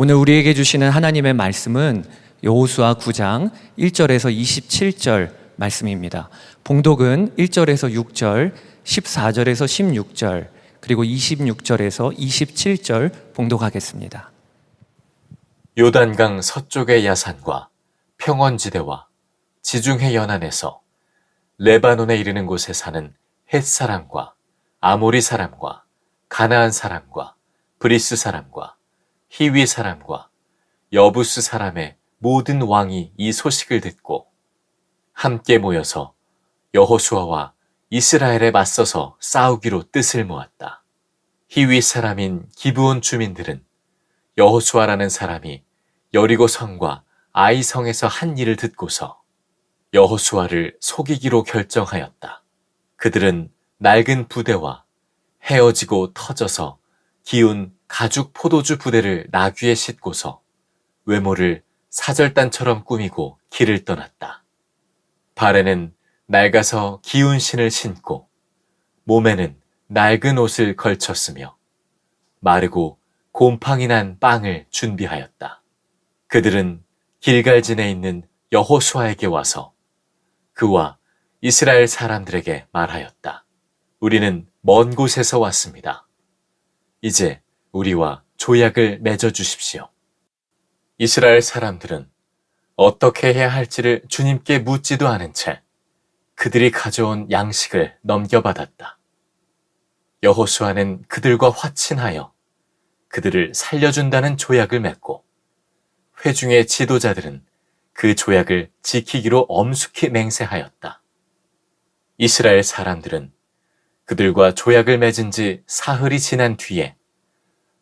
오늘 우리에게 주시는 하나님의 말씀은 여호수아 9장 1절에서 27절 말씀입니다. 봉독은 1절에서 6절, 14절에서 16절, 그리고 26절에서 27절 봉독하겠습니다. 요단강 서쪽의 야산과 평원지대와 지중해 연안에서 레바논에 이르는 곳에 사는 헷 사람과 아모리 사람과 가나안 사람과 브리스 사람과 히위 사람과 여부스 사람의 모든 왕이 이 소식을 듣고 함께 모여서 여호수아와 이스라엘에 맞서서 싸우기로 뜻을 모았다. 히위 사람인 기브온 주민들은 여호수아라는 사람이 여리고 성과 아이 성에서 한 일을 듣고서 여호수아를 속이기로 결정하였다. 그들은 낡은 부대와 헤어지고 터져서 기운 가죽 포도주 부대를 나귀에 싣고서 외모를 사절단처럼 꾸미고 길을 떠났다. 발에는 낡아서 기운 신을 신고 몸에는 낡은 옷을 걸쳤으며 마르고 곰팡이 난 빵을 준비하였다. 그들은 길갈진에 있는 여호수아에게 와서 그와 이스라엘 사람들에게 말하였다. 우리는 먼 곳에서 왔습니다. 이제 우리와 조약을 맺어 주십시오. 이스라엘 사람들은 어떻게 해야 할지를 주님께 묻지도 않은 채 그들이 가져온 양식을 넘겨받았다. 여호수아는 그들과 화친하여 그들을 살려준다는 조약을 맺고 회중의 지도자들은 그 조약을 지키기로 엄숙히 맹세하였다. 이스라엘 사람들은 그들과 조약을 맺은 지 사흘이 지난 뒤에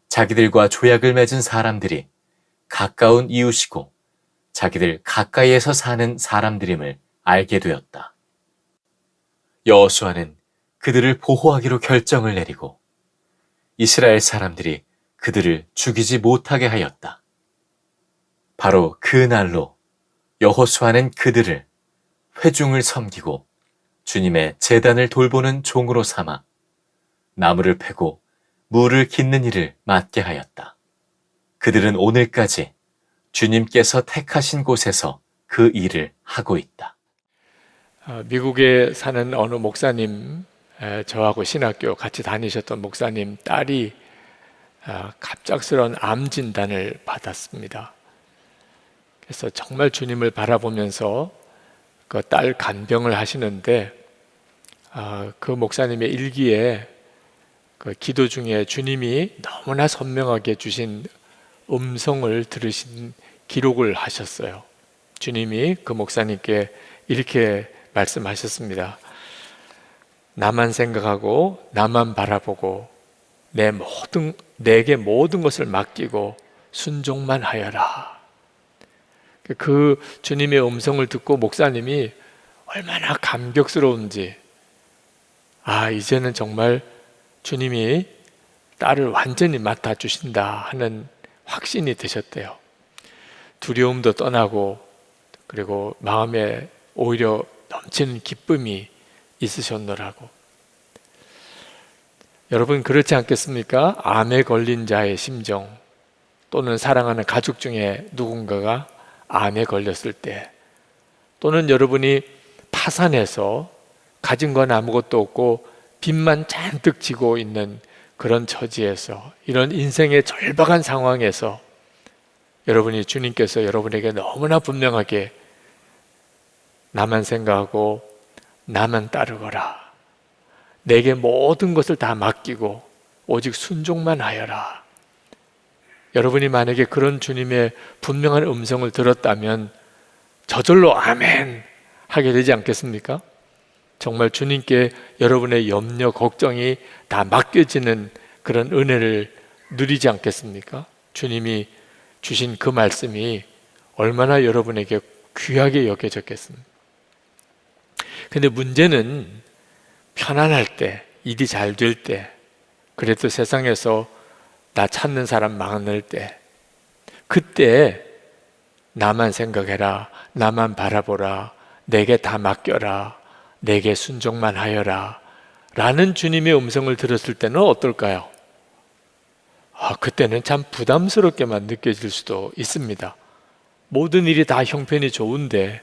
자기들과 조약을 맺은 사람들이 가까운 이웃이고 자기들 가까이에서 사는 사람들임을 알게 되었다. 여호수아는 그들을 보호하기로 결정을 내리고 이스라엘 사람들이 그들을 죽이지 못하게 하였다. 바로 그 날로 여호수아는 그들을 회중을 섬기고 주님의 제단을 돌보는 종으로 삼아 나무를 패고 물을 깃는 일을 맡게 하였다. 그들은 오늘까지 주님께서 택하신 곳에서 그 일을 하고 있다. 미국에 사는 어느 목사님, 저하고 신학교 같이 다니셨던 목사님 딸이 갑작스러운 암 진단을 받았습니다. 그래서 정말 주님을 바라보면서 그 딸 간병을 하시는데 그 목사님의 일기에 그 기도 중에 주님이 너무나 선명하게 주신 음성을 들으신 기록을 하셨어요. 주님이 그 목사님께 이렇게 말씀하셨습니다. 나만 생각하고 나만 바라보고 내게 모든 것을 맡기고 순종만 하여라. 그 주님의 음성을 듣고 목사님이 얼마나 감격스러운지, 이제는 정말 주님이 딸을 완전히 맡아주신다 하는 확신이 드셨대요. 두려움도 떠나고 그리고 마음에 오히려 넘치는 기쁨이 있으셨노라고. 여러분 그렇지 않겠습니까? 암에 걸린 자의 심정, 또는 사랑하는 가족 중에 누군가가 암에 걸렸을 때, 또는 여러분이 파산해서 가진 건 아무것도 없고 빚만 잔뜩 지고 있는 그런 처지에서, 이런 인생의 절박한 상황에서 여러분이 주님께서 여러분에게 너무나 분명하게 나만 생각하고 나만 따르거라, 내게 모든 것을 다 맡기고 오직 순종만 하여라. 여러분이 만약에 그런 주님의 분명한 음성을 들었다면 저절로 아멘 하게 되지 않겠습니까? 정말 주님께 여러분의 염려, 걱정이 다 맡겨지는 그런 은혜를 누리지 않겠습니까? 주님이 주신 그 말씀이 얼마나 여러분에게 귀하게 여겨졌겠습니까? 근데 문제는 편안할 때, 일이 잘 될 때, 그래도 세상에서 나 찾는 사람 많을 때, 그때 나만 생각해라, 나만 바라보라, 내게 다 맡겨라, 내게 순종만 하여라 라는 주님의 음성을 들었을 때는 어떨까요? 그때는 참 부담스럽게만 느껴질 수도 있습니다. 모든 일이 다 형편이 좋은데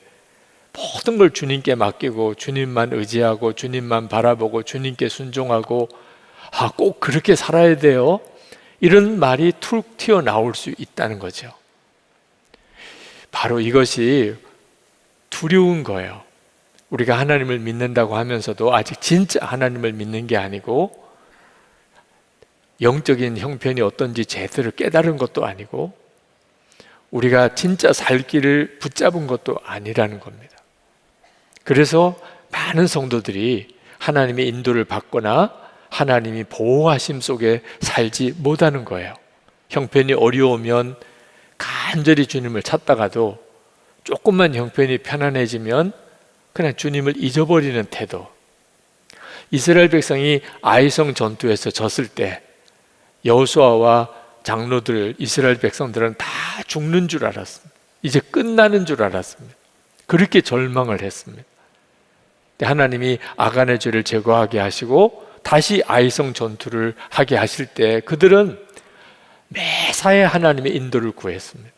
모든 걸 주님께 맡기고 주님만 의지하고 주님만 바라보고 주님께 순종하고 꼭 그렇게 살아야 돼요? 이런 말이 툭 튀어나올 수 있다는 거죠. 바로 이것이 두려운 거예요. 우리가 하나님을 믿는다고 하면서도 아직 진짜 하나님을 믿는 게 아니고 영적인 형편이 어떤지 제대로 깨달은 것도 아니고 우리가 진짜 살 길을 붙잡은 것도 아니라는 겁니다. 그래서 많은 성도들이 하나님의 인도를 받거나 하나님이 보호하심 속에 살지 못하는 거예요. 형편이 어려우면 간절히 주님을 찾다가도 조금만 형편이 편안해지면 그냥 주님을 잊어버리는 태도. 이스라엘 백성이 아이성 전투에서 졌을 때 여호수아와 장로들, 이스라엘 백성들은 다 죽는 줄 알았습니다. 이제 끝나는 줄 알았습니다. 그렇게 절망을 했습니다. 하나님이 아간의 죄를 제거하게 하시고 다시 아이성 전투를 하게 하실 때 그들은 매사에 하나님의 인도를 구했습니다.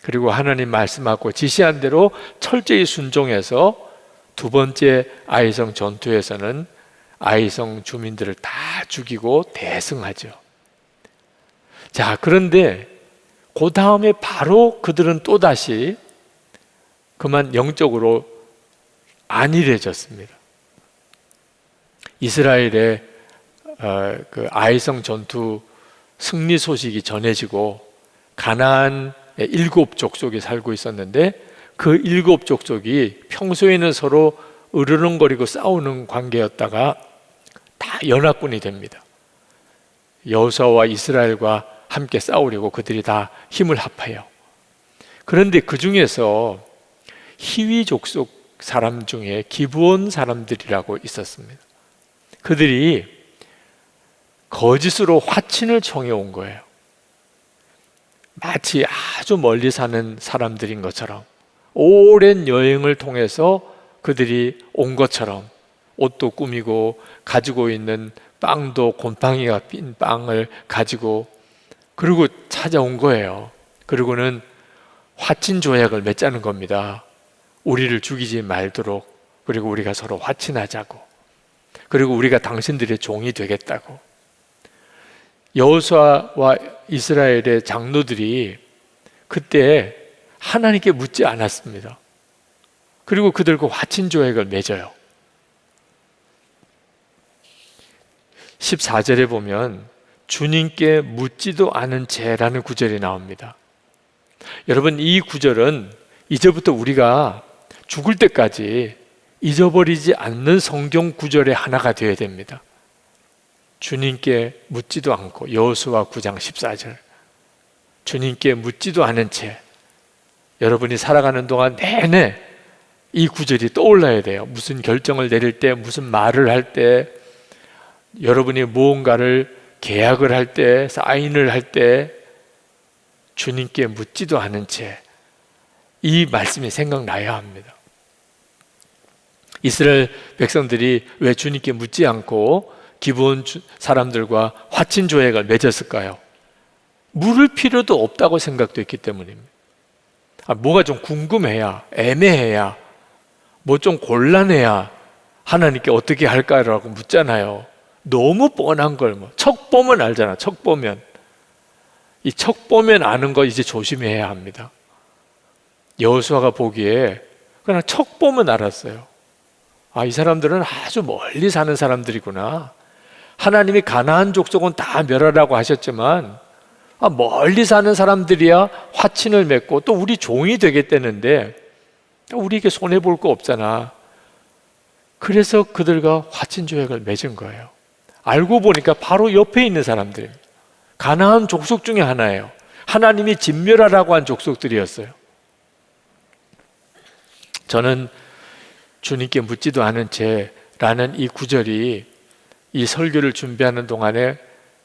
그리고 하나님 말씀하고 지시한 대로 철저히 순종해서 두 번째 아이성 전투에서는 아이성 주민들을 다 죽이고 대승하죠. 자, 그런데 그 다음에 바로 그들은 또다시 그만 영적으로 안일해졌습니다. 이스라엘의 그 아이성 전투 승리 소식이 전해지고 가나안 7 족속이 살고 있었는데 그 7 족속이 평소에는 서로 으르렁거리고 싸우는 관계였다가 다 연합군이 됩니다. 여호수아와 이스라엘과 함께 싸우려고 그들이 다 힘을 합해요. 그런데 그 중에서 히위 족속 사람 중에 기브온 사람들이라고 있었습니다. 그들이 거짓으로 화친을 청해 온 거예요. 마치 아주 멀리 사는 사람들인 것처럼 오랜 여행을 통해서 그들이 온 것처럼 옷도 꾸미고 가지고 있는 빵도 곰팡이가 핀 빵을 가지고 그리고 찾아온 거예요. 그리고는 화친 조약을 맺자는 겁니다. 우리를 죽이지 말도록, 그리고 우리가 서로 화친하자고, 그리고 우리가 당신들의 종이 되겠다고. 여호수아와 이스라엘의 장로들이 그때 하나님께 묻지 않았습니다. 그리고 그들과 화친 조약을 맺어요. 14절에 보면 주님께 묻지도 않은 죄라는 구절이 나옵니다. 여러분, 이 구절은 이제부터 우리가 죽을 때까지 잊어버리지 않는 성경 구절의 하나가 되어야 됩니다. 주님께 묻지도 않고, 여호수아 9장 14절, 주님께 묻지도 않은 채 여러분이 살아가는 동안 내내 이 구절이 떠올라야 돼요. 무슨 결정을 내릴 때, 무슨 말을 할 때, 여러분이 무언가를 계약을 할 때, 사인을 할 때 주님께 묻지도 않은 채 이 말씀이 생각나야 합니다. 이스라엘 백성들이 왜 주님께 묻지 않고 기브온 사람들과 화친 조약을 맺었을까요? 물을 필요도 없다고 생각됐기 때문입니다. 뭐가 좀 궁금해야, 애매해야, 뭐 좀 곤란해야 하나님께 어떻게 할까라고 묻잖아요. 너무 뻔한 걸 척 보면 알잖아. 척 보면. 이 척 보면 아는 거 이제 조심해야 합니다. 여호수아가 보기에 그냥 척 보면 알았어요. 이 사람들은 아주 멀리 사는 사람들이구나. 하나님이 가나안 족속은 다 멸하라고 하셨지만 멀리 사는 사람들이야 화친을 맺고 또 우리 종이 되겠다는데 우리에게 손해볼 거 없잖아. 그래서 그들과 화친 조약을 맺은 거예요. 알고 보니까 바로 옆에 있는 사람들입니다. 가나안 족속 중에 하나예요. 하나님이 진멸하라고 한 족속들이었어요. 저는 주님께 묻지도 않은 채라는 이 구절이 이 설교를 준비하는 동안에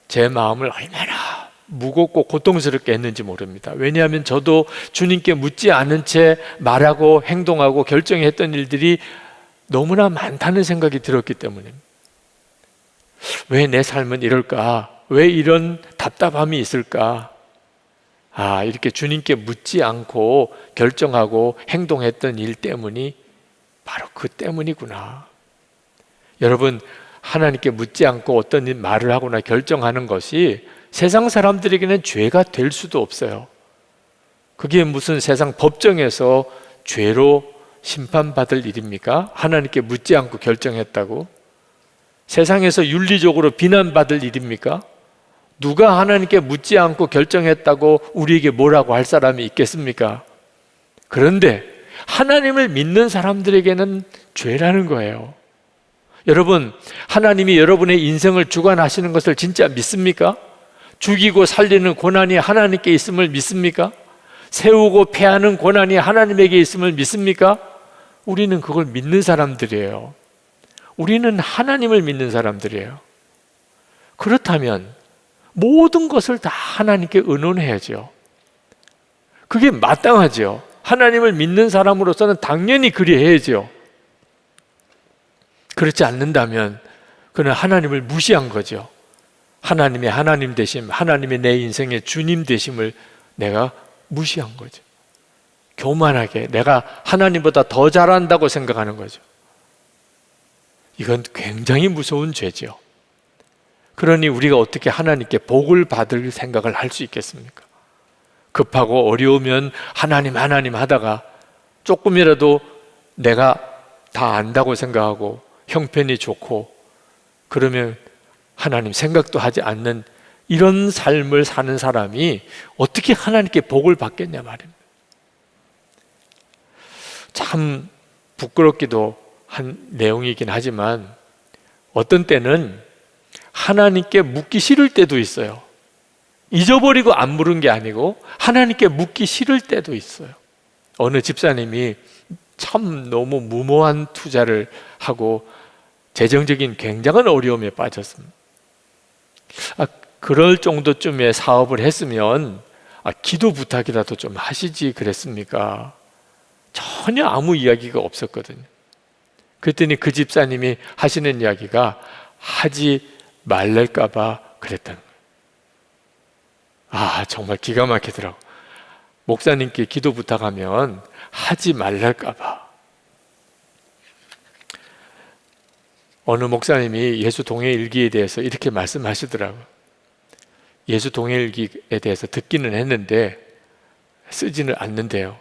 제 마음을 얼마나 무겁고 고통스럽게 했는지 모릅니다. 왜냐하면 저도 주님께 묻지 않은 채 말하고 행동하고 결정했던 일들이 너무나 많다는 생각이 들었기 때문입니다. 왜 내 삶은 이럴까? 왜 이런 답답함이 있을까? 이렇게 주님께 묻지 않고 결정하고 행동했던 일 때문이 바로 그 때문이구나. 여러분, 하나님께 묻지 않고 어떤 말을 하거나 결정하는 것이 세상 사람들에게는 죄가 될 수도 없어요. 그게 무슨 세상 법정에서 죄로 심판받을 일입니까? 하나님께 묻지 않고 결정했다고? 세상에서 윤리적으로 비난받을 일입니까? 누가 하나님께 묻지 않고 결정했다고 우리에게 뭐라고 할 사람이 있겠습니까? 그런데 하나님을 믿는 사람들에게는 죄라는 거예요. 여러분, 하나님이 여러분의 인생을 주관하시는 것을 진짜 믿습니까? 죽이고 살리는 권한이 하나님께 있음을 믿습니까? 세우고 패하는 권한이 하나님에게 있음을 믿습니까? 우리는 그걸 믿는 사람들이에요. 우리는 하나님을 믿는 사람들이에요. 그렇다면 모든 것을 다 하나님께 의논해야죠. 그게 마땅하죠. 하나님을 믿는 사람으로서는 당연히 그리해야죠. 그렇지 않는다면 그는 하나님을 무시한 거죠. 하나님의 하나님 되심, 하나님의 내 인생의 주님 되심을 내가 무시한 거죠. 교만하게 내가 하나님보다 더 잘한다고 생각하는 거죠. 이건 굉장히 무서운 죄죠. 그러니 우리가 어떻게 하나님께 복을 받을 생각을 할 수 있겠습니까? 급하고 어려우면 하나님 하다가 조금이라도 내가 다 안다고 생각하고 형편이 좋고 그러면 하나님 생각도 하지 않는 이런 삶을 사는 사람이 어떻게 하나님께 복을 받겠냐 말입니다. 참 부끄럽기도 한 내용이긴 하지만 어떤 때는 하나님께 묻기 싫을 때도 있어요. 잊어버리고 안 물은 게 아니고 하나님께 묻기 싫을 때도 있어요. 어느 집사님이 참 너무 무모한 투자를 하고 재정적인 굉장한 어려움에 빠졌습니다. 그럴 정도쯤의 사업을 했으면 기도 부탁이라도 좀 하시지 그랬습니까? 전혀 아무 이야기가 없었거든요. 그랬더니 그 집사님이 하시는 이야기가 하지 말랄까 봐 그랬다는 거예요. 정말 기가 막히더라고. 목사님께 기도 부탁하면 하지 말랄까 봐. 어느 목사님이 예수 동해일기에 대해서 이렇게 말씀하시더라고요. 예수 동해일기에 대해서 듣기는 했는데 쓰지는 않는데요.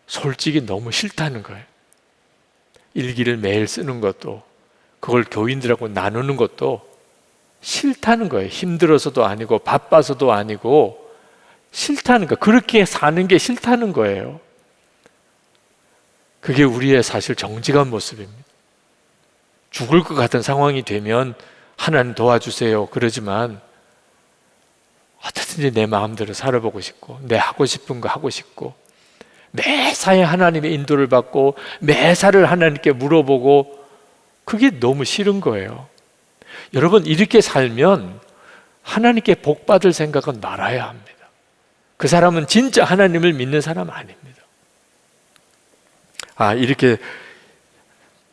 솔직히 너무 싫다는 거예요. 일기를 매일 쓰는 것도 그걸 교인들하고 나누는 것도 싫다는 거예요. 힘들어서도 아니고 바빠서도 아니고 싫다는 거. 그렇게 사는 게 싫다는 거예요. 그게 우리의 사실 정직한 모습입니다. 죽을 것 같은 상황이 되면 하나님 도와주세요 그러지만 어떻든지 내 마음대로 살아보고 싶고 내 하고 싶은 거 하고 싶고 매사에 하나님의 인도를 받고 매사를 하나님께 물어보고 그게 너무 싫은 거예요. 여러분, 이렇게 살면 하나님께 복 받을 생각은 말아야 합니다. 그 사람은 진짜 하나님을 믿는 사람 아닙니다. 이렇게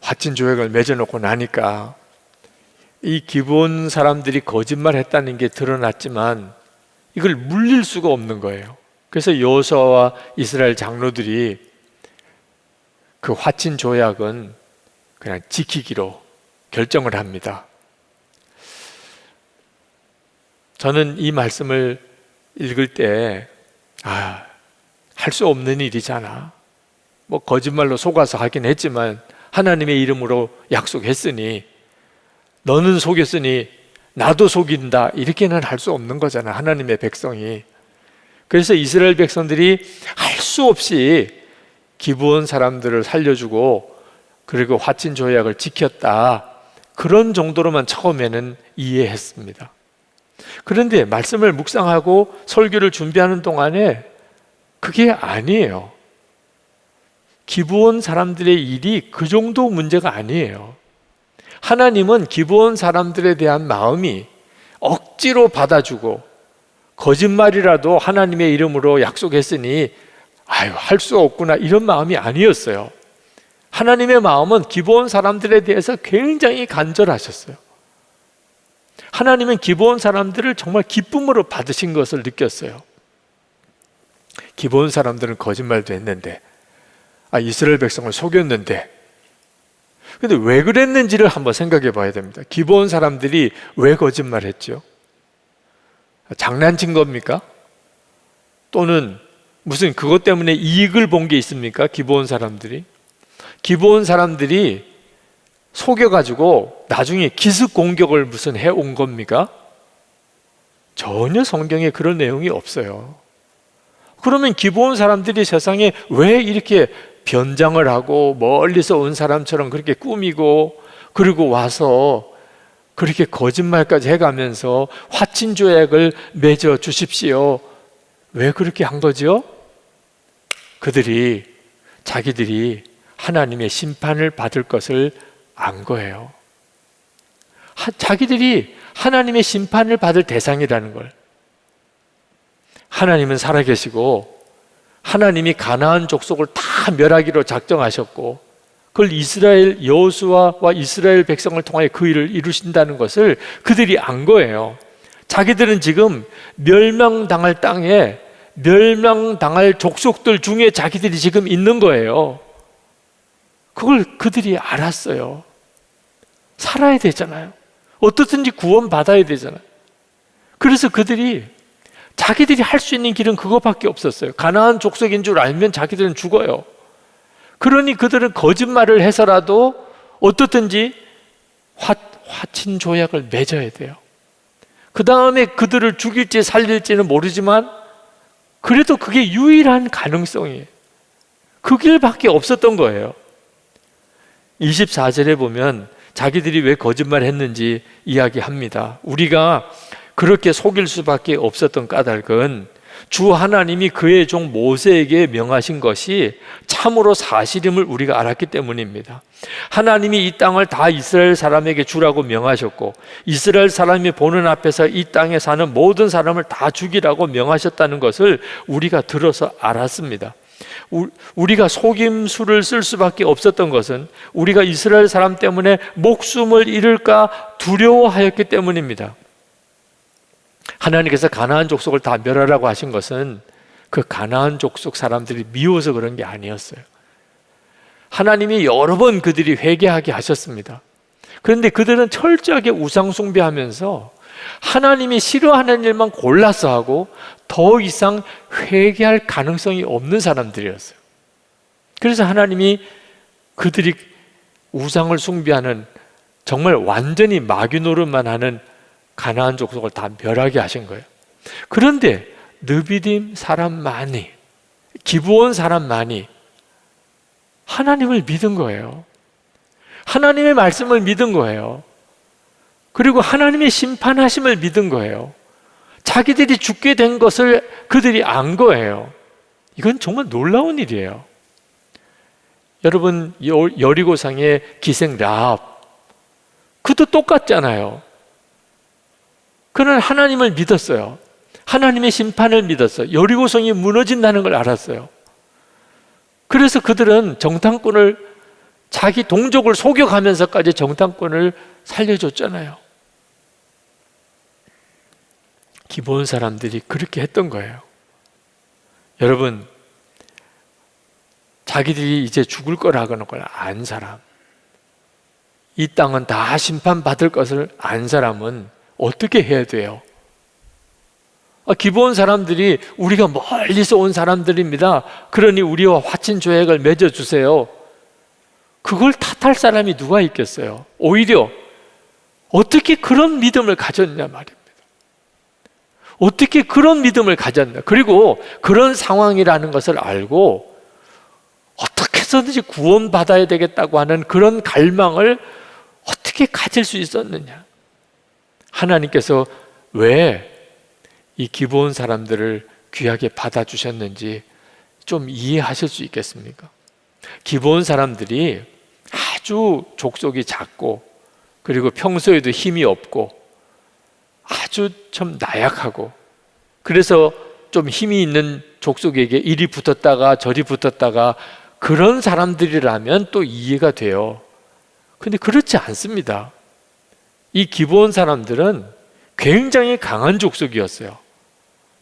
화친 조약을 맺어놓고 나니까 이 기브온 사람들이 거짓말했다는 게 드러났지만 이걸 물릴 수가 없는 거예요. 그래서 여호수아와 이스라엘 장로들이 그 화친 조약은 그냥 지키기로 결정을 합니다. 저는 이 말씀을 읽을 때 할 수 없는 일이잖아. 거짓말로 속아서 하긴 했지만 하나님의 이름으로 약속했으니 너는 속였으니 나도 속인다 이렇게는 할 수 없는 거잖아, 하나님의 백성이. 그래서 이스라엘 백성들이 할 수 없이 기브온 사람들을 살려주고 그리고 화친 조약을 지켰다, 그런 정도로만 처음에는 이해했습니다. 그런데 말씀을 묵상하고 설교를 준비하는 동안에 그게 아니에요. 기브온 사람들의 일이 그 정도 문제가 아니에요. 하나님은 기브온 사람들에 대한 마음이 억지로 받아주고 거짓말이라도 하나님의 이름으로 약속했으니 할 수 없구나 이런 마음이 아니었어요. 하나님의 마음은 기브온 사람들에 대해서 굉장히 간절하셨어요. 하나님은 기브온 사람들을 정말 기쁨으로 받으신 것을 느꼈어요. 기브온 사람들은 거짓말도 했는데, 이스라엘 백성을 속였는데, 근데 왜 그랬는지를 한번 생각해 봐야 됩니다. 기브온 사람들이 왜 거짓말했죠? 장난친 겁니까? 또는 무슨 그것 때문에 이익을 본 게 있습니까? 기브온 사람들이 속여가지고 나중에 기습 공격을 무슨 해온 겁니까? 전혀 성경에 그런 내용이 없어요. 그러면 기브온 사람들이 세상에 왜 이렇게 변장을 하고 멀리서 온 사람처럼 그렇게 꾸미고 그리고 와서 그렇게 거짓말까지 해가면서 화친 조약을 맺어 주십시오. 왜 그렇게 한 거죠? 자기들이 하나님의 심판을 받을 것을 안 거예요. 자기들이 하나님의 심판을 받을 대상이라는 걸. 하나님은 살아계시고 하나님이 가나안 족속을 다 멸하기로 작정하셨고 그걸 이스라엘 여호수아와 이스라엘 백성을 통하여 그 일을 이루신다는 것을 그들이 안 거예요. 자기들은 지금 멸망당할 땅에 멸망당할 족속들 중에 자기들이 지금 있는 거예요. 그걸 그들이 알았어요. 살아야 되잖아요. 어떻든지 구원받아야 되잖아요. 그래서 자기들이 할 수 있는 길은 그거밖에 없었어요. 가나안 족속인 줄 알면 자기들은 죽어요. 그러니 그들은 거짓말을 해서라도 어떻든지 화친 조약을 맺어야 돼요. 그 다음에 그들을 죽일지 살릴지는 모르지만 그래도 그게 유일한 가능성이에요. 그 길밖에 없었던 거예요. 24절에 보면 자기들이 왜 거짓말했는지 이야기합니다. 우리가 그렇게 속일 수밖에 없었던 까닭은 주 하나님이 그의 종 모세에게 명하신 것이 참으로 사실임을 우리가 알았기 때문입니다. 하나님이 이 땅을 다 이스라엘 사람에게 주라고 명하셨고 이스라엘 사람이 보는 앞에서 이 땅에 사는 모든 사람을 다 죽이라고 명하셨다는 것을 우리가 들어서 알았습니다. 우리가 속임수를 쓸 수밖에 없었던 것은 우리가 이스라엘 사람 때문에 목숨을 잃을까 두려워하였기 때문입니다. 하나님께서 가나안 족속을 다 멸하라고 하신 것은 그 가나안 족속 사람들이 미워서 그런 게 아니었어요. 하나님이 여러 번 그들이 회개하게 하셨습니다. 그런데 그들은 철저하게 우상 숭배하면서 하나님이 싫어하는 일만 골라서 하고 더 이상 회개할 가능성이 없는 사람들이었어요. 그래서 하나님이 그들이 우상을 숭배하는 정말 완전히 마귀 노릇만 하는 가나안 족속을 다 멸하게 하신 거예요. 그런데 느비딤 사람만이, 기브온 사람만이 하나님을 믿은 거예요. 하나님의 말씀을 믿은 거예요. 그리고 하나님의 심판하심을 믿은 거예요. 자기들이 죽게 된 것을 그들이 안 거예요. 이건 정말 놀라운 일이에요. 여러분, 여리고성의 기생 라합, 그도 똑같잖아요. 그는 하나님을 믿었어요. 하나님의 심판을 믿었어요. 여리고성이 무너진다는 걸 알았어요. 그래서 그들은 정탐꾼을, 자기 동족을 속여가면서까지 정탐꾼을 살려줬잖아요. 기브온 사람들이 그렇게 했던 거예요. 여러분, 자기들이 이제 죽을 거라는 걸 안 사람, 이 땅은 다 심판받을 것을 안 사람은 어떻게 해야 돼요? 기브온 사람들이 우리가 멀리서 온 사람들입니다. 그러니 우리와 화친 조약을 맺어주세요. 그걸 탓할 사람이 누가 있겠어요? 오히려 어떻게 그런 믿음을 가졌냐 말입니다. 어떻게 그런 믿음을 가졌나. 그리고 그런 상황이라는 것을 알고 어떻게 해서든지 구원받아야 되겠다고 하는 그런 갈망을 어떻게 가질 수 있었느냐. 하나님께서 왜 이 기브온 사람들을 귀하게 받아주셨는지 좀 이해하실 수 있겠습니까? 기브온 사람들이 아주 족속이 작고 그리고 평소에도 힘이 없고 아주 좀 나약하고 그래서 좀 힘이 있는 족속에게 이리 붙었다가 저리 붙었다가 그런 사람들이라면 또 이해가 돼요. 근데 그렇지 않습니다. 이 기브온 사람들은 굉장히 강한 족속이었어요.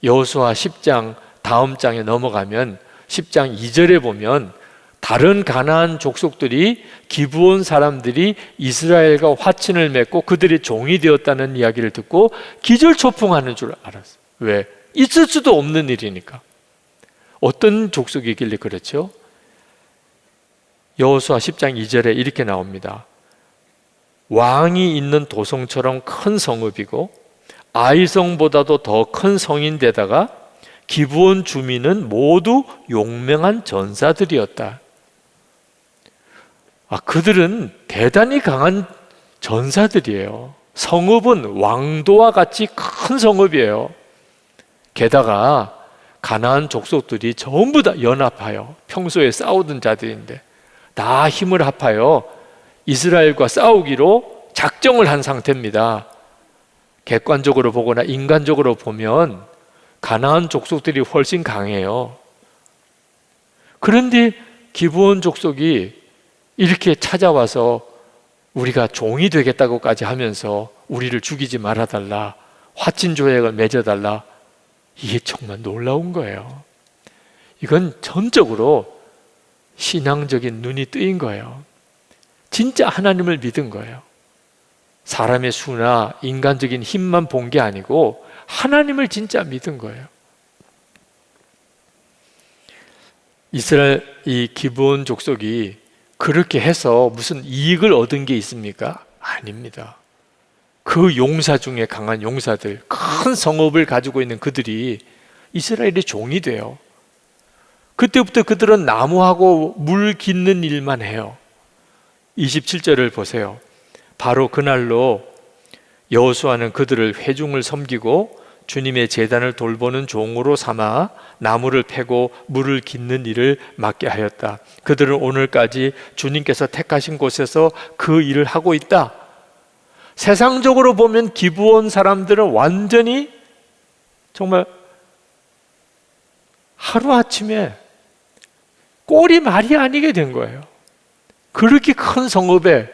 여호수아 10장 다음 장에 넘어가면 10장 2절에 보면 다른 가나안 족속들이 기브온 사람들이 이스라엘과 화친을 맺고 그들의 종이 되었다는 이야기를 듣고 기절초풍하는 줄 알았어요. 왜? 있을 수도 없는 일이니까. 어떤 족속이길래 그렇죠? 여호수아 10장 2절에 이렇게 나옵니다. 왕이 있는 도성처럼 큰 성읍이고 아이성보다도 더 큰 성인데다가 기브온 주민은 모두 용맹한 전사들이었다. 그들은 대단히 강한 전사들이에요. 성읍은 왕도와 같이 큰 성읍이에요. 게다가 가나안 족속들이 전부 다 연합하여 평소에 싸우던 자들인데 다 힘을 합하여 이스라엘과 싸우기로 작정을 한 상태입니다. 객관적으로 보거나 인간적으로 보면 가나안 족속들이 훨씬 강해요. 그런데 기브온 족속이 이렇게 찾아와서 우리가 종이 되겠다고까지 하면서 우리를 죽이지 말아달라, 화친 조약을 맺어달라, 이게 정말 놀라운 거예요. 이건 전적으로 신앙적인 눈이 뜨인 거예요. 진짜 하나님을 믿은 거예요. 사람의 수나 인간적인 힘만 본 게 아니고 하나님을 진짜 믿은 거예요. 이스라엘 이 기브온 족속이 그렇게 해서 무슨 이익을 얻은 게 있습니까? 아닙니다. 그 용사 중에 강한 용사들, 큰 성읍을 가지고 있는 그들이 이스라엘의 종이 돼요. 그때부터 그들은 나무하고 물 깃는 일만 해요. 27절을 보세요. 바로 그날로 여호수아는 그들을 회중을 섬기고 주님의 제단을 돌보는 종으로 삼아 나무를 패고 물을 깃는 일을 맡게 하였다. 그들은 오늘까지 주님께서 택하신 곳에서 그 일을 하고 있다. 세상적으로 보면 기브온 사람들은 완전히 정말 하루아침에 꼴이 말이 아니게 된 거예요. 그렇게 큰 성읍에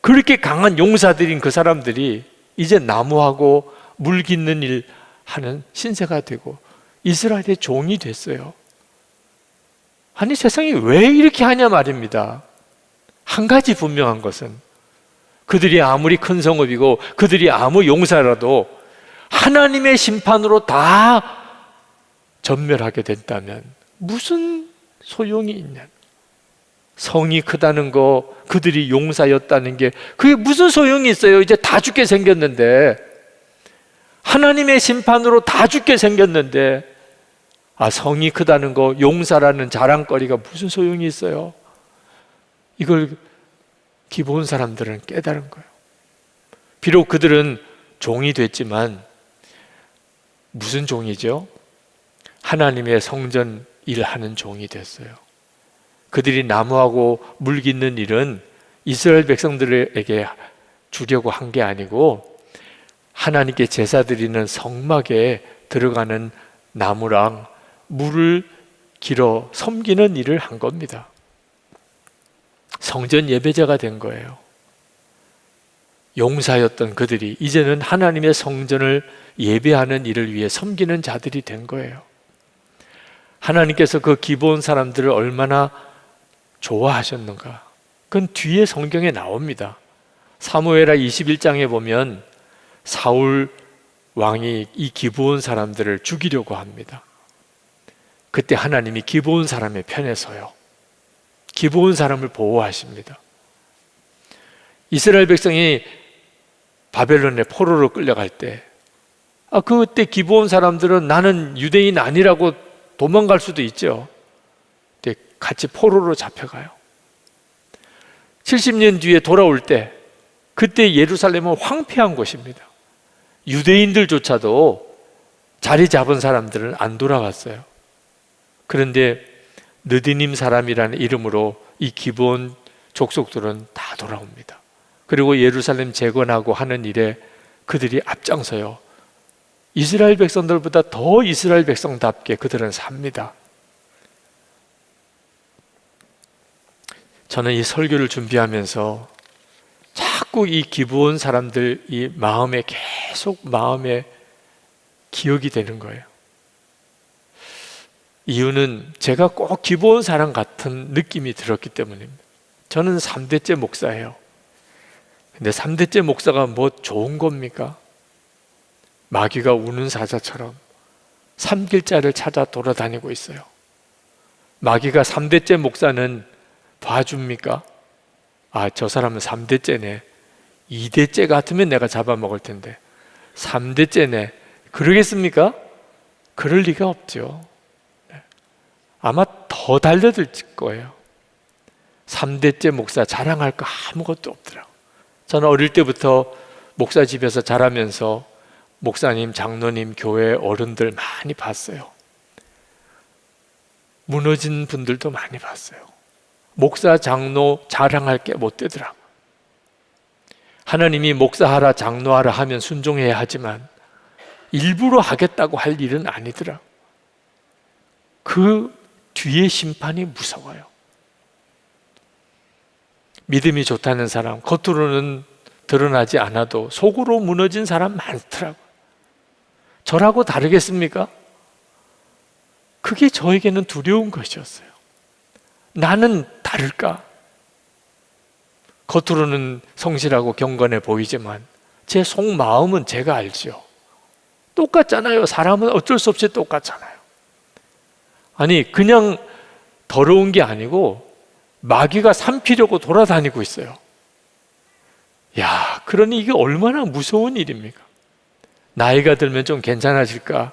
그렇게 강한 용사들인 그 사람들이 이제 나무하고 물 깃는 일 하는 신세가 되고 이스라엘의 종이 됐어요. 아니, 세상이 왜 이렇게 하냐 말입니다. 한 가지 분명한 것은 그들이 아무리 큰 성읍이고 그들이 아무 용사라도 하나님의 심판으로 다 전멸하게 된다면 무슨 소용이 있냐. 성이 크다는 거, 그들이 용사였다는 게 그게 무슨 소용이 있어요. 이제 다 죽게 생겼는데, 하나님의 심판으로 다 죽게 생겼는데, 성이 크다는 거, 용사라는 자랑거리가 무슨 소용이 있어요. 이걸 기브온 사람들은 깨달은 거예요. 비록 그들은 종이 됐지만 무슨 종이죠? 하나님의 성전 일하는 종이 됐어요. 그들이 나무하고 물 깃는 일은 이스라엘 백성들에게 주려고 한 게 아니고 하나님께 제사 드리는 성막에 들어가는 나무랑 물을 길어 섬기는 일을 한 겁니다. 성전 예배자가 된 거예요. 용사였던 그들이 이제는 하나님의 성전을 예배하는 일을 위해 섬기는 자들이 된 거예요. 하나님께서 그 기브온 사람들을 얼마나 좋아하셨는가? 그건 뒤에 성경에 나옵니다. 사무엘하 21장에 보면 사울 왕이 이 기브온 사람들을 죽이려고 합니다. 그때 하나님이 기브온 사람의 편에 서요. 기브온 사람을 보호하십니다. 이스라엘 백성이 바벨론의 포로로 끌려갈 때 그때 기브온 사람들은 나는 유대인 아니라고 도망갈 수도 있죠. 근데 같이 포로로 잡혀가요. 70년 뒤에 돌아올 때 그때 예루살렘은 황폐한 곳입니다. 유대인들조차도 자리 잡은 사람들은 안 돌아갔어요. 그런데 느디님 사람이라는 이름으로 이 기브온 족속들은 다 돌아옵니다. 그리고 예루살렘 재건하고 하는 일에 그들이 앞장서요. 이스라엘 백성들보다 더 이스라엘 백성답게 그들은 삽니다. 저는 이 설교를 준비하면서 자꾸 이 기브온 사람들 이 마음에 계속 마음에 기억이 되는 거예요. 이유는 제가 꼭 기브온 사람 같은 느낌이 들었기 때문입니다. 저는 3대째 목사예요. 근데 3대째 목사가 뭐 좋은 겁니까? 마귀가 우는 사자처럼 삼길자를 찾아 돌아다니고 있어요. 마귀가 3대째 목사는 봐줍니까? 아, 저 사람은 3대째네. 2대째 같으면 내가 잡아먹을 텐데 3대째네. 그러겠습니까? 그럴 리가 없죠. 아마 더 달려들 거예요. 3대째 목사 자랑할 거 아무것도 없더라고요. 저는 어릴 때부터 목사 집에서 자라면서 목사님, 장로님, 교회 어른들 많이 봤어요. 무너진 분들도 많이 봤어요. 목사, 장로 자랑할 게 못 되더라고요. 하나님이 목사하라, 장로하라 하면 순종해야 하지만 일부러 하겠다고 할 일은 아니더라고요. 그 뒤에 심판이 무서워요. 믿음이 좋다는 사람, 겉으로는 드러나지 않아도 속으로 무너진 사람 많더라고요. 저라고 다르겠습니까? 그게 저에게는 두려운 것이었어요. 나는 다를까? 겉으로는 성실하고 경건해 보이지만 제 속마음은 제가 알죠. 똑같잖아요. 사람은 어쩔 수 없이 똑같잖아요. 아니, 그냥 더러운 게 아니고 마귀가 삼키려고 돌아다니고 있어요. 야, 그러니 이게 얼마나 무서운 일입니까? 나이가 들면 좀 괜찮아질까?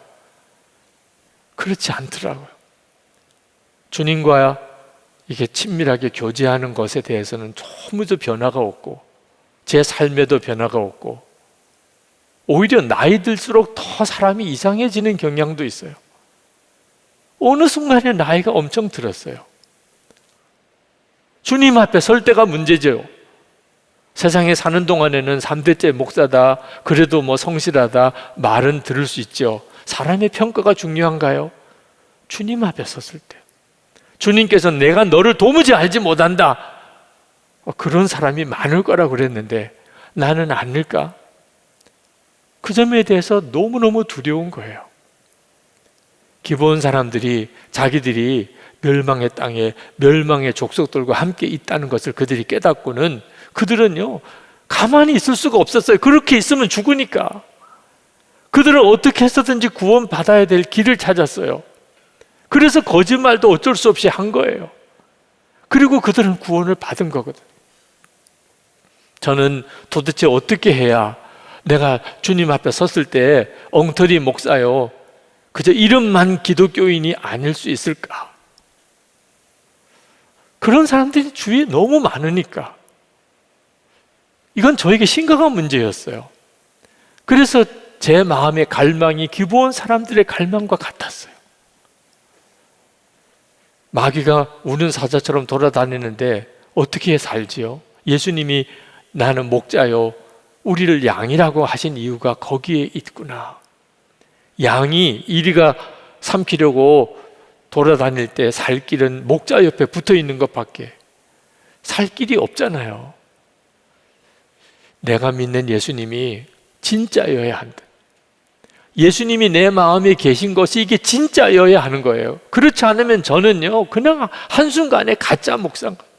그렇지 않더라고요. 주님과 이게 친밀하게 교제하는 것에 대해서는 조금도 변화가 없고 제 삶에도 변화가 없고 오히려 나이 들수록 더 사람이 이상해지는 경향도 있어요. 어느 순간에 나이가 엄청 들었어요. 주님 앞에 설 때가 문제죠. 세상에 사는 동안에는 3대째 목사다, 그래도 뭐 성실하다 말은 들을 수 있죠. 사람의 평가가 중요한가요? 주님 앞에 섰을 때 주님께서 내가 너를 도무지 알지 못한다, 그런 사람이 많을 거라고 그랬는데 나는 아닐까? 그 점에 대해서 너무너무 두려운 거예요. 기브온 사람들이 자기들이 멸망의 땅에 멸망의 족속들과 함께 있다는 것을 그들이 깨닫고는 그들은요 가만히 있을 수가 없었어요. 그렇게 있으면 죽으니까. 그들은 어떻게 해서든지 구원받아야 될 길을 찾았어요. 그래서 거짓말도 어쩔 수 없이 한 거예요. 그리고 그들은 구원을 받은 거거든. 저는 도대체 어떻게 해야 내가 주님 앞에 섰을 때 엉터리 목사요, 그저 이름만 기독교인이 아닐 수 있을까? 그런 사람들이 주위에 너무 많으니까 이건 저에게 심각한 문제였어요. 그래서 제 마음의 갈망이 기브온 사람들의 갈망과 같았어요. 마귀가 우는 사자처럼 돌아다니는데 어떻게 살지요? 예수님이 나는 목자요 우리를 양이라고 하신 이유가 거기에 있구나. 양이 이리가 삼키려고 돌아다닐 때 살 길은 목자 옆에 붙어 있는 것밖에 살 길이 없잖아요. 내가 믿는 예수님이 진짜여야 한다. 예수님이 내 마음에 계신 것이 이게 진짜여야 하는 거예요. 그렇지 않으면 저는요 그냥 한순간에 가짜 목사인 거예요.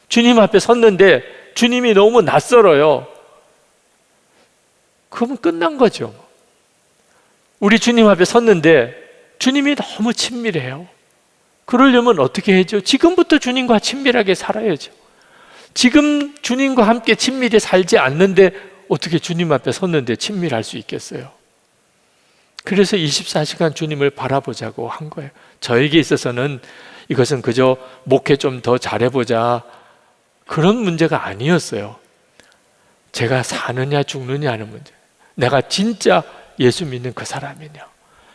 주님 앞에 섰는데 주님이 너무 낯설어요. 그러면 끝난 거죠. 우리 주님 앞에 섰는데 주님이 너무 친밀해요. 그러려면 어떻게 해야죠? 지금부터 주님과 친밀하게 살아야죠. 지금 주님과 함께 친밀히 살지 않는데 어떻게 주님 앞에 섰는데 친밀할 수 있겠어요? 그래서 24시간 주님을 바라보자고 한 거예요. 저에게 있어서는 이것은 그저 목회 좀 더 잘해보자 그런 문제가 아니었어요. 제가 사느냐 죽느냐 하는 문제. 내가 진짜 예수 믿는 그 사람이냐,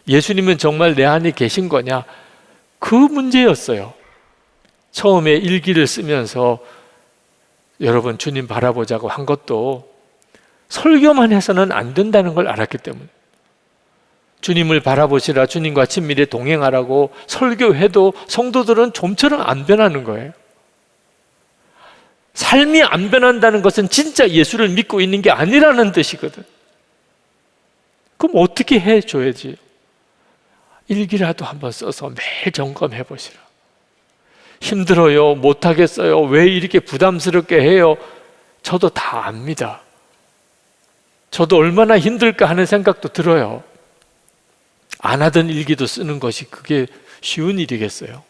예수님은 정말 내 안에 계신 거냐, 그 문제였어요. 처음에 일기를 쓰면서 여러분 주님 바라보자고 한 것도 설교만 해서는 안 된다는 걸 알았기 때문에, 주님을 바라보시라, 주님과 친밀히 동행하라고 설교해도 성도들은 좀처럼 안 변하는 거예요. 삶이 안 변한다는 것은 진짜 예수를 믿고 있는 게 아니라는 뜻이거든. 그럼 어떻게 해줘야지? 일기라도 한번 써서 매일 점검해 보시라. 힘들어요, 못하겠어요, 왜 이렇게 부담스럽게 해요? 저도 다 압니다. 저도 얼마나 힘들까 하는 생각도 들어요. 안 하던 일기도 쓰는 것이 그게 쉬운 일이겠어요?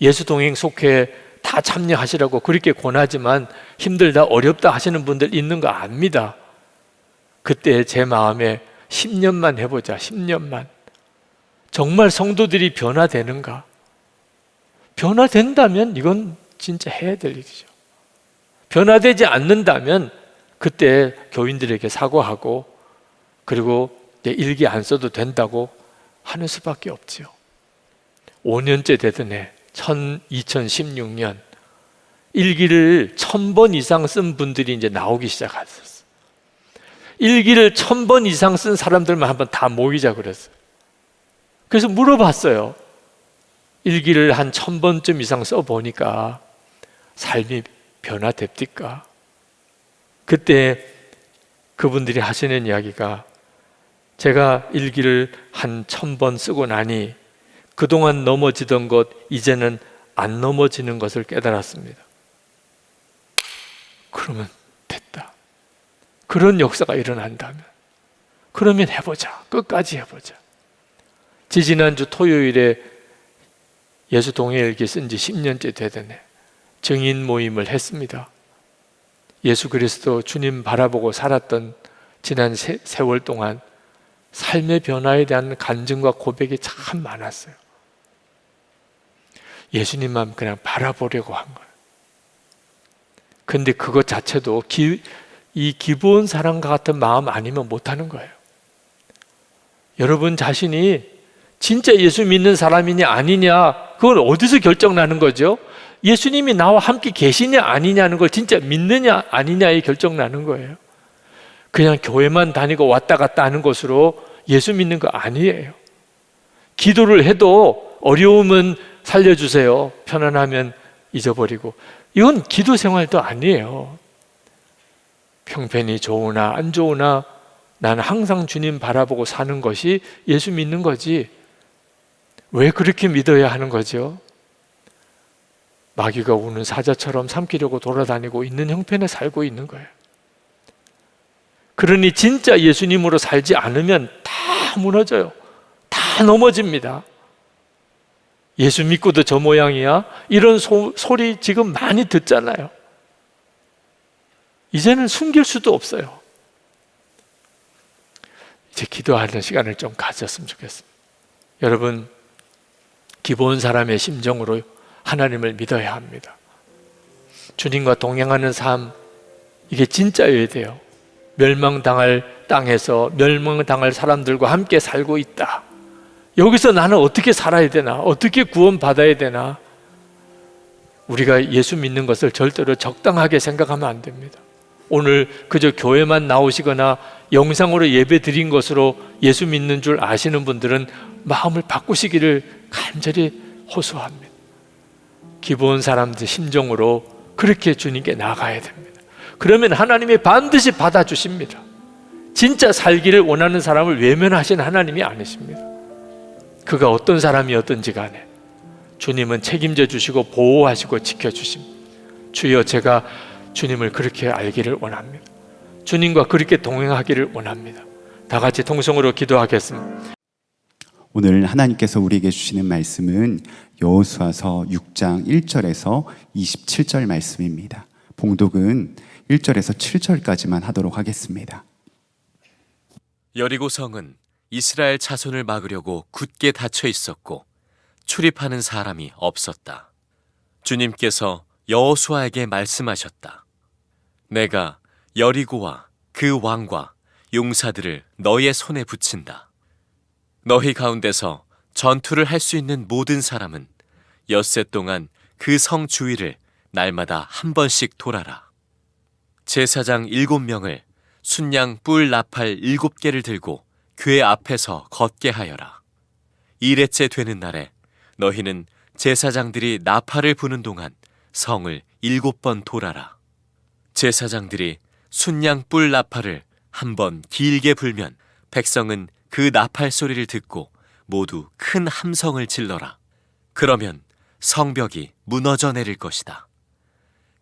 예수 동행 속회 다 참여하시라고 그렇게 권하지만 힘들다 어렵다 하시는 분들 있는 거 압니다. 그때 제 마음에 10년만 해보자. 10년만 정말 성도들이 변화되는가? 변화된다면 이건 진짜 해야 될 일이죠. 변화되지 않는다면 그때 교인들에게 사과하고 그리고 일기 안 써도 된다고 하는 수밖에 없지요. 5년째 되던 해 2016년 일기를 1000번 이상 쓴 분들이 이제 나오기 시작했었어요. 일기를 1000번 이상 쓴 사람들만 한번 다 모이자 그랬어요. 그래서 물어봤어요. 일기를 한 1000번쯤 이상 써보니까 삶이 변화됩니까? 그때 그분들이 하시는 이야기가 제가 일기를 한 1000번 쓰고 나니 그동안 넘어지던 것 이제는 안 넘어지는 것을 깨달았습니다. 그러면 됐다. 그런 역사가 일어난다면 그러면 해보자. 끝까지 해보자. 지지난주 토요일에 예수 동행일기 쓴 지 10년째 되더니 증인 모임을 했습니다. 예수 그리스도 주님 바라보고 살았던 지난 세월 동안 삶의 변화에 대한 간증과 고백이 참 많았어요. 예수님만 그냥 바라보려고 한 거예요. 근데 그것 자체도 이 기본 사랑과 같은 마음 아니면 못하는 거예요. 여러분 자신이 진짜 예수 믿는 사람이냐 아니냐 그건 어디서 결정나는 거죠? 예수님이 나와 함께 계시냐 아니냐는 걸 진짜 믿느냐 아니냐에 결정나는 거예요. 그냥 교회만 다니고 왔다 갔다 하는 것으로 예수 믿는 거 아니에요. 기도를 해도 어려움은 살려주세요. 편안하면 잊어버리고. 이건 기도 생활도 아니에요. 평편이 좋으나 안 좋으나 나는 항상 주님 바라보고 사는 것이 예수 믿는 거지. 왜 그렇게 믿어야 하는 거죠? 마귀가 우는 사자처럼 삼키려고 돌아다니고 있는 형편에 살고 있는 거예요. 그러니 진짜 예수님으로 살지 않으면 다 무너져요. 다 넘어집니다. 예수 믿고도 저 모양이야? 이런 소리 지금 많이 듣잖아요. 이제는 숨길 수도 없어요. 이제 기도하는 시간을 좀 가졌으면 좋겠습니다. 여러분, 기본 사람의 심정으로 하나님을 믿어야 합니다. 주님과 동행하는 삶, 이게 진짜여야 돼요. 멸망당할 땅에서 멸망당할 사람들과 함께 살고 있다. 여기서 나는 어떻게 살아야 되나? 어떻게 구원받아야 되나? 우리가 예수 믿는 것을 절대로 적당하게 생각하면 안 됩니다. 오늘 그저 교회만 나오시거나 영상으로 예배 드린 것으로 예수 믿는 줄 아시는 분들은 마음을 바꾸시기를 간절히 호소합니다. 기본 사람들 심정으로 그렇게 주님께 나가야 됩니다. 그러면 하나님이 반드시 받아주십니다. 진짜 살기를 원하는 사람을 외면하시는 하나님이 아니십니다. 그가 어떤 사람이었든지 간에 주님은 책임져 주시고 보호하시고 지켜주십니다. 주여, 제가 주님을 그렇게 알기를 원합니다. 주님과 그렇게 동행하기를 원합니다. 다 같이 통성으로 기도하겠습니다. 오늘 하나님께서 우리에게 주시는 말씀은 여호수아서 6장 1절에서 27절 말씀입니다. 봉독은 1절에서 7절까지만 하도록 하겠습니다. 여리고 성은 이스라엘 자손을 막으려고 굳게 닫혀 있었고 출입하는 사람이 없었다. 주님께서 여호수아에게 말씀하셨다. 내가 여리고와 그 왕과 용사들을 너의 손에 붙인다. 너희 가운데서 전투를 할 수 있는 모든 사람은 엿새 동안 그 성 주위를 날마다 한 번씩 돌아라. 제사장 7명을 순양 뿔 나팔 7개를 들고 궤 앞에서 걷게 하여라. 2일째 되는 날에 너희는 제사장들이 나팔을 부는 동안 성을 7번 돌아라. 제사장들이 순양 뿔 나팔을 한번 길게 불면 백성은 그 나팔 소리를 듣고 모두 큰 함성을 질러라. 그러면 성벽이 무너져 내릴 것이다.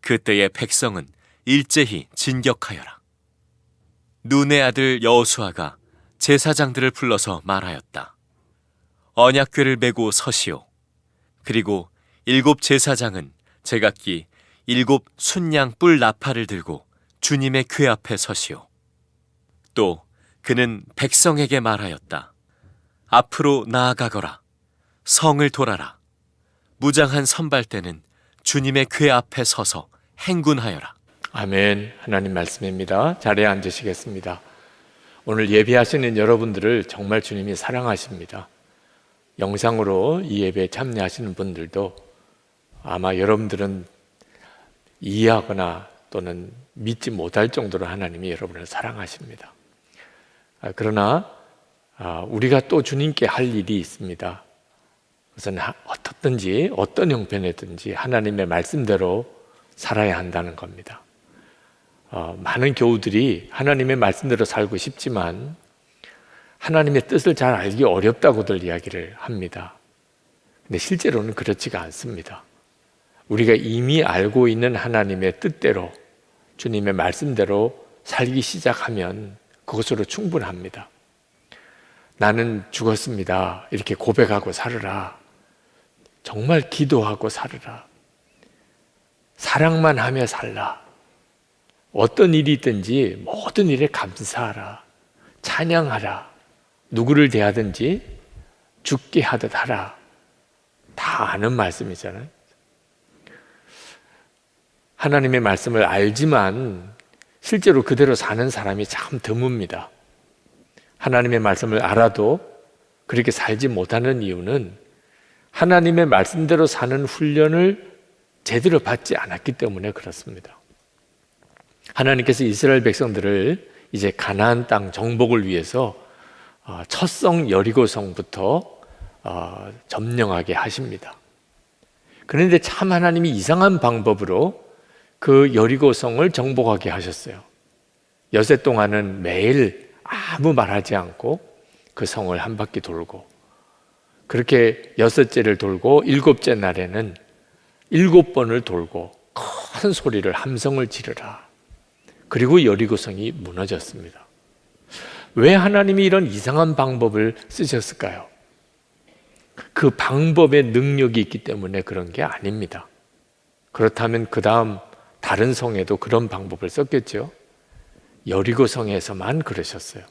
그때의 백성은 일제히 진격하여라. 눈의 아들 여호수아가 제사장들을 불러서 말하였다. 언약궤를 메고 서시오. 그리고 7 제사장은 제각기 7 순양 뿔 나팔을 들고 주님의 궤 앞에 서시오. 또 그는 백성에게 말하였다. 앞으로 나아가거라. 성을 돌아라. 무장한 선발대는 주님의 궤 앞에 서서 행군하여라. 아멘. 하나님 말씀입니다. 자리에 앉으시겠습니다. 오늘 예배하시는 여러분들을 정말 주님이 사랑하십니다. 영상으로 이 예배에 참여하시는 분들도 아마 여러분들은 이해하거나 또는 믿지 못할 정도로 하나님이 여러분을 사랑하십니다. 그러나 우리가 또 주님께 할 일이 있습니다. 그것은 어떻든지 어떤 형편이든지 하나님의 말씀대로 살아야 한다는 겁니다. 많은 교우들이 하나님의 말씀대로 살고 싶지만 하나님의 뜻을 잘 알기 어렵다고들 이야기를 합니다. 근데 실제로는 그렇지가 않습니다. 우리가 이미 알고 있는 하나님의 뜻대로 주님의 말씀대로 살기 시작하면 그것으로 충분합니다. 나는 죽었습니다. 이렇게 고백하고 살으라. 정말 기도하고 살으라. 사랑만 하며 살라. 어떤 일이 있든지 모든 일에 감사하라. 찬양하라. 누구를 대하든지 죽게 하듯 하라. 다 아는 말씀이잖아요. 하나님의 말씀을 알지만 실제로 그대로 사는 사람이 참 드뭅니다. 하나님의 말씀을 알아도 그렇게 살지 못하는 이유는 하나님의 말씀대로 사는 훈련을 제대로 받지 않았기 때문에 그렇습니다. 하나님께서 이스라엘 백성들을 이제 가나안 땅 정복을 위해서 첫성 여리고성부터 점령하게 하십니다. 그런데 참 하나님이 이상한 방법으로 그 여리고성을 정복하게 하셨어요. 여세 동안은 매일 아무 말하지 않고 그 성을 한 바퀴 돌고, 그렇게 6째를 돌고 7째 날에는 7번을 돌고 큰 소리를 함성을 지르라. 그리고 여리고성이 무너졌습니다. 왜 하나님이 이런 이상한 방법을 쓰셨을까요? 그 방법에 능력이 있기 때문에 그런 게 아닙니다. 그렇다면 그 다음 다른 성에도 그런 방법을 썼겠죠. 여리고성에서만 그러셨어요.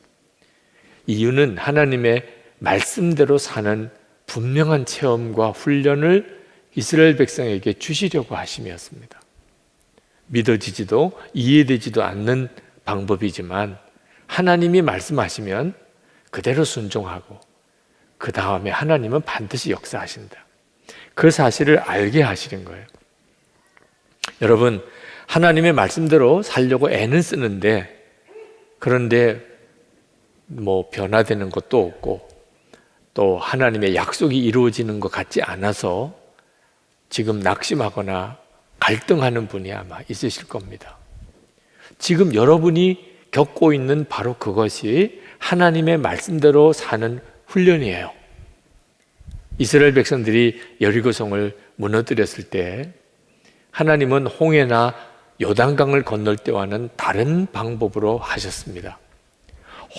이유는 하나님의 말씀대로 사는 분명한 체험과 훈련을 이스라엘 백성에게 주시려고 하심이었습니다. 믿어지지도 이해되지도 않는 방법이지만 하나님이 말씀하시면 그대로 순종하고 그 다음에 하나님은 반드시 역사하신다. 그 사실을 알게 하시는 거예요. 여러분, 하나님의 말씀대로 살려고 애는 쓰는데, 그런데 변화되는 것도 없고 또 하나님의 약속이 이루어지는 것 같지 않아서 지금 낙심하거나 갈등하는 분이 아마 있으실 겁니다. 지금 여러분이 겪고 있는 바로 그것이 하나님의 말씀대로 사는 훈련이에요. 이스라엘 백성들이 여리고성을 무너뜨렸을 때 하나님은 홍해나 요단강을 건널 때와는 다른 방법으로 하셨습니다.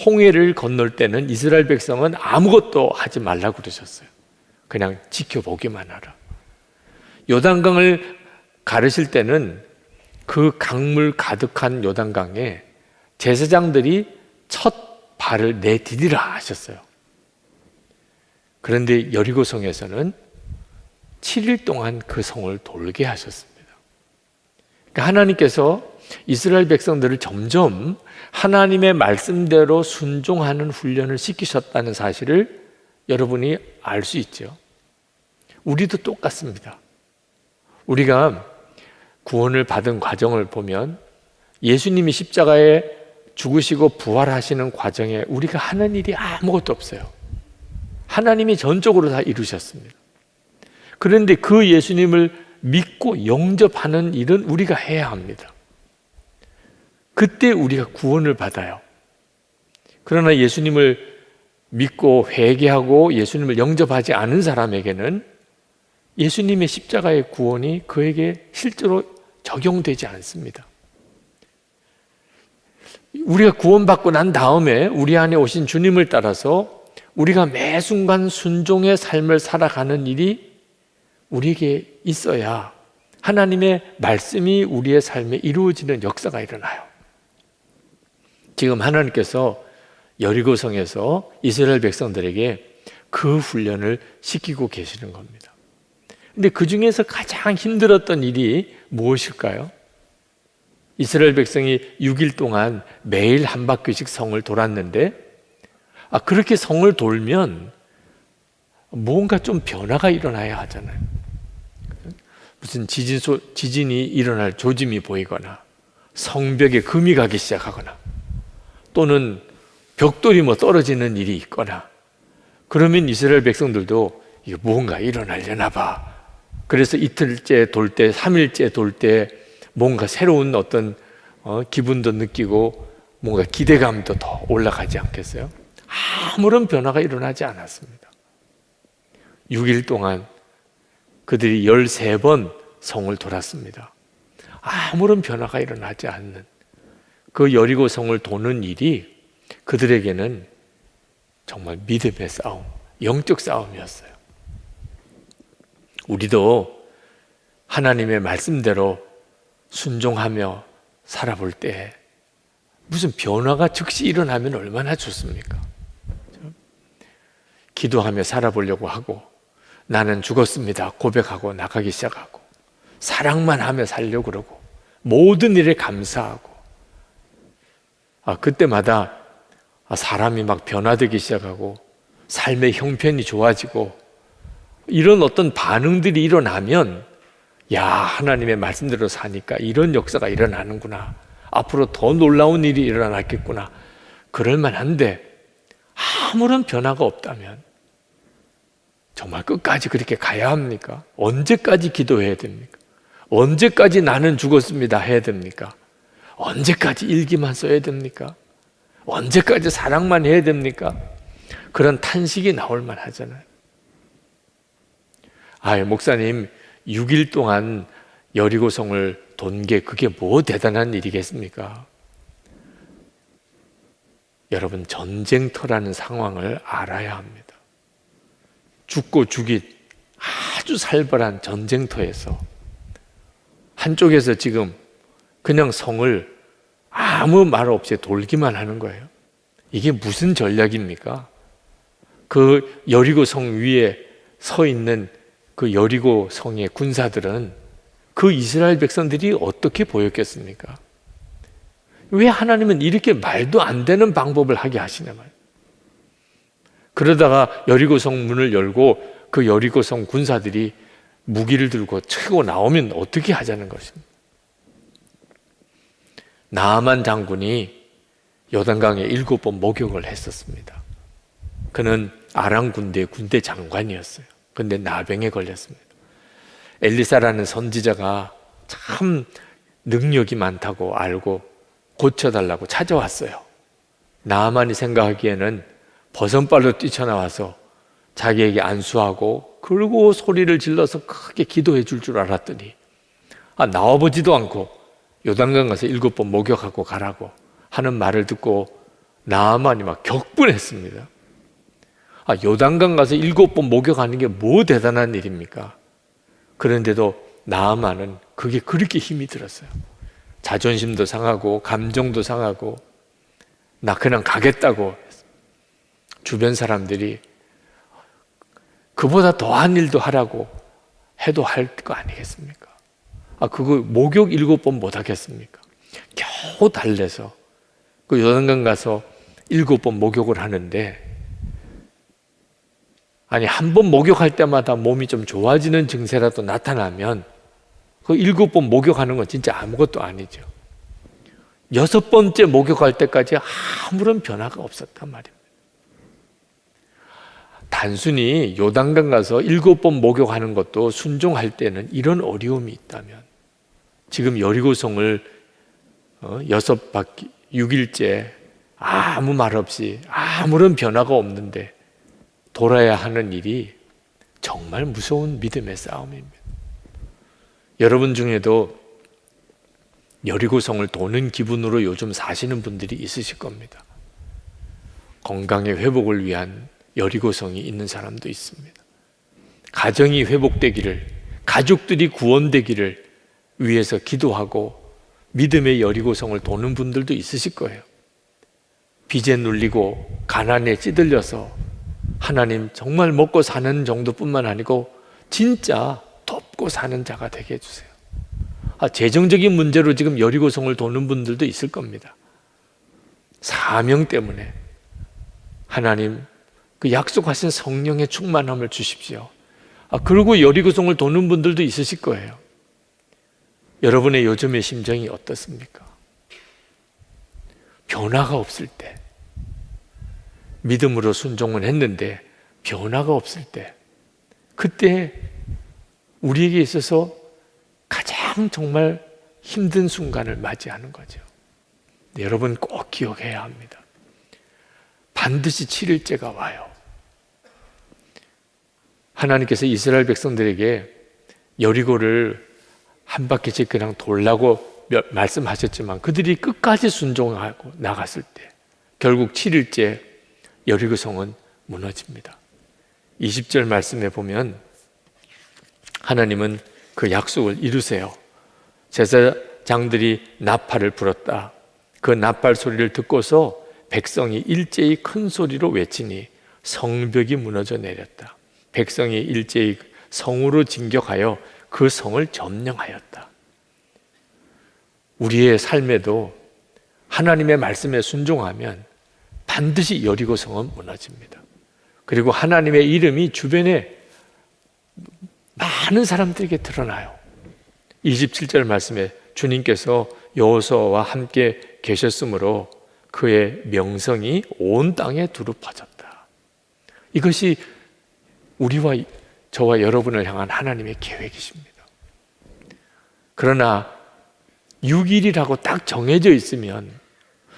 홍해를 건널 때는 이스라엘 백성은 아무것도 하지 말라고 그러셨어요. 그냥 지켜보기만 하라. 요단강을 가르실 때는 그 강물 가득한 요단강에 제사장들이 첫 발을 내디디라 하셨어요. 그런데 여리고성에서는 7일 동안 그 성을 돌게 하셨습니다. 그러니까 하나님께서 이스라엘 백성들을 점점 하나님의 말씀대로 순종하는 훈련을 시키셨다는 사실을 여러분이 알 수 있죠. 우리도 똑같습니다. 우리가 구원을 받은 과정을 보면 예수님이 십자가에 죽으시고 부활하시는 과정에 우리가 하는 일이 아무것도 없어요. 하나님이 전적으로 다 이루셨습니다. 그런데 그 예수님을 믿고 영접하는 일은 우리가 해야 합니다. 그때 우리가 구원을 받아요. 그러나 예수님을 믿고 회개하고 예수님을 영접하지 않은 사람에게는 예수님의 십자가의 구원이 그에게 실제로 적용되지 않습니다. 우리가 구원받고 난 다음에 우리 안에 오신 주님을 따라서 우리가 매 순간 순종의 삶을 살아가는 일이 우리에게 있어야 하나님의 말씀이 우리의 삶에 이루어지는 역사가 일어나요. 지금 하나님께서 여리고성에서 이스라엘 백성들에게 그 훈련을 시키고 계시는 겁니다. 근데 그 중에서 가장 힘들었던 일이 무엇일까요? 이스라엘 백성이 6일 동안 매일 한 바퀴씩 성을 돌았는데, 그렇게 성을 돌면 뭔가 좀 변화가 일어나야 하잖아요. 무슨 지진이 일어날 조짐이 보이거나 성벽에 금이 가기 시작하거나 또는 벽돌이 떨어지는 일이 있거나, 그러면 이스라엘 백성들도 이거 뭔가 일어나려나 봐. 그래서 이틀째 돌 때, 3일째 돌 때 뭔가 새로운 어떤 기분도 느끼고 뭔가 기대감도 더 올라가지 않겠어요? 아무런 변화가 일어나지 않았습니다. 6일 동안 그들이 13번 성을 돌았습니다. 아무런 변화가 일어나지 않는 그 여리고 성을 도는 일이 그들에게는 정말 믿음의 싸움, 영적 싸움이었어요. 우리도 하나님의 말씀대로 순종하며 살아볼 때 무슨 변화가 즉시 일어나면 얼마나 좋습니까? 기도하며 살아보려고 하고 나는 죽었습니다 고백하고 나가기 시작하고 사랑만 하며 살려고 그러고 모든 일에 감사하고 그때마다 사람이 막 변화되기 시작하고 삶의 형편이 좋아지고 이런 어떤 반응들이 일어나면 야, 하나님의 말씀대로 사니까 이런 역사가 일어나는구나. 앞으로 더 놀라운 일이 일어나겠구나. 그럴 만한데 아무런 변화가 없다면 정말 끝까지 그렇게 가야 합니까? 언제까지 기도해야 됩니까? 언제까지 나는 죽었습니다 해야 됩니까? 언제까지 일기만 써야 됩니까? 언제까지 사랑만 해야 됩니까? 그런 탄식이 나올 만하잖아요. 목사님 6일 동안 여리고성을 돈 게 그게 뭐 대단한 일이겠습니까? 여러분, 전쟁터라는 상황을 알아야 합니다. 죽고 죽이 아주 살벌한 전쟁터에서 한쪽에서 지금 그냥 성을 아무 말 없이 돌기만 하는 거예요. 이게 무슨 전략입니까? 그 여리고 성 위에 서 있는 그 여리고 성의 군사들은 그 이스라엘 백성들이 어떻게 보였겠습니까? 왜 하나님은 이렇게 말도 안 되는 방법을 하게 하시냐 말이에요. 그러다가 여리고 성 문을 열고 그 여리고 성 군사들이 무기를 들고 치고 나오면 어떻게 하자는 것입니다. 나아만 장군이 요단강에 7번 목욕을 했었습니다. 그는 아람 군대 장관이었어요. 근데 나병에 걸렸습니다. 엘리사라는 선지자가 참 능력이 많다고 알고 고쳐달라고 찾아왔어요. 나아만이 생각하기에는 버선발로 뛰쳐나와서 자기에게 안수하고 그리고 소리를 질러서 크게 기도해 줄 알았더니 나와보지도 않고 요단강 가서 7번 목욕하고 가라고 하는 말을 듣고 나아만이 막 격분했습니다. 요단강 가서 7번 목욕하는 게 뭐 대단한 일입니까? 그런데도 나아만은 그게 그렇게 힘이 들었어요. 자존심도 상하고 감정도 상하고 나 그냥 가겠다고. 주변 사람들이 그보다 더한 일도 하라고 해도 할 거 아니겠습니까? 그거 목욕 7번 못 하겠습니까? 겨우 달래서 그 요단강 가서 7번 목욕을 하는데 한 번 목욕할 때마다 몸이 좀 좋아지는 증세라도 나타나면 그 7번 목욕하는 건 진짜 아무것도 아니죠. 6번째 목욕할 때까지 아무런 변화가 없었단 말입니다. 단순히 요단강 가서 7번 목욕하는 것도 순종할 때는 이런 어려움이 있다면 지금 여리고성을 여섯 바퀴 6일째 아무 말 없이 아무런 변화가 없는데 돌아야 하는 일이 정말 무서운 믿음의 싸움입니다. 여러분 중에도 여리고성을 도는 기분으로 요즘 사시는 분들이 있으실 겁니다. 건강의 회복을 위한 여리고성이 있는 사람도 있습니다. 가정이 회복되기를, 가족들이 구원되기를 위해서 기도하고 믿음의 여리고성을 도는 분들도 있으실 거예요. 빚에 눌리고 가난에 찌들려서 하나님 정말 먹고 사는 정도뿐만 아니고 진짜 돕고 사는 자가 되게 해주세요. 재정적인 문제로 지금 여리고성을 도는 분들도 있을 겁니다. 사명 때문에 하나님 그 약속하신 성령의 충만함을 주십시오. 그리고 여리고성을 도는 분들도 있으실 거예요. 여러분의 요즘의 심정이 어떻습니까? 변화가 없을 때, 믿음으로 순종은 했는데 변화가 없을 때, 그때 우리에게 있어서 가장 정말 힘든 순간을 맞이하는 거죠. 여러분 꼭 기억해야 합니다. 반드시 7일째가 와요. 하나님께서 이스라엘 백성들에게 여리고를 한 바퀴씩 그냥 돌라고 말씀하셨지만 그들이 끝까지 순종하고 나갔을 때 결국 7일째 여리고성은 무너집니다. 20절 말씀에 보면 하나님은 그 약속을 이루세요. 제사장들이 나팔을 불었다. 그 나팔 소리를 듣고서 백성이 일제히 큰 소리로 외치니 성벽이 무너져 내렸다. 백성이 일제히 성으로 진격하여 그 성을 점령하였다. 우리의 삶에도 하나님의 말씀에 순종하면 반드시 여리고성은 무너집니다. 그리고 하나님의 이름이 주변에 많은 사람들에게 드러나요. 27절 말씀에 주님께서 여호수아와 함께 계셨으므로 그의 명성이 온 땅에 두루 퍼졌다. 이것이 우리와 저와 여러분을 향한 하나님의 계획이십니다. 그러나 6일이라고 딱 정해져 있으면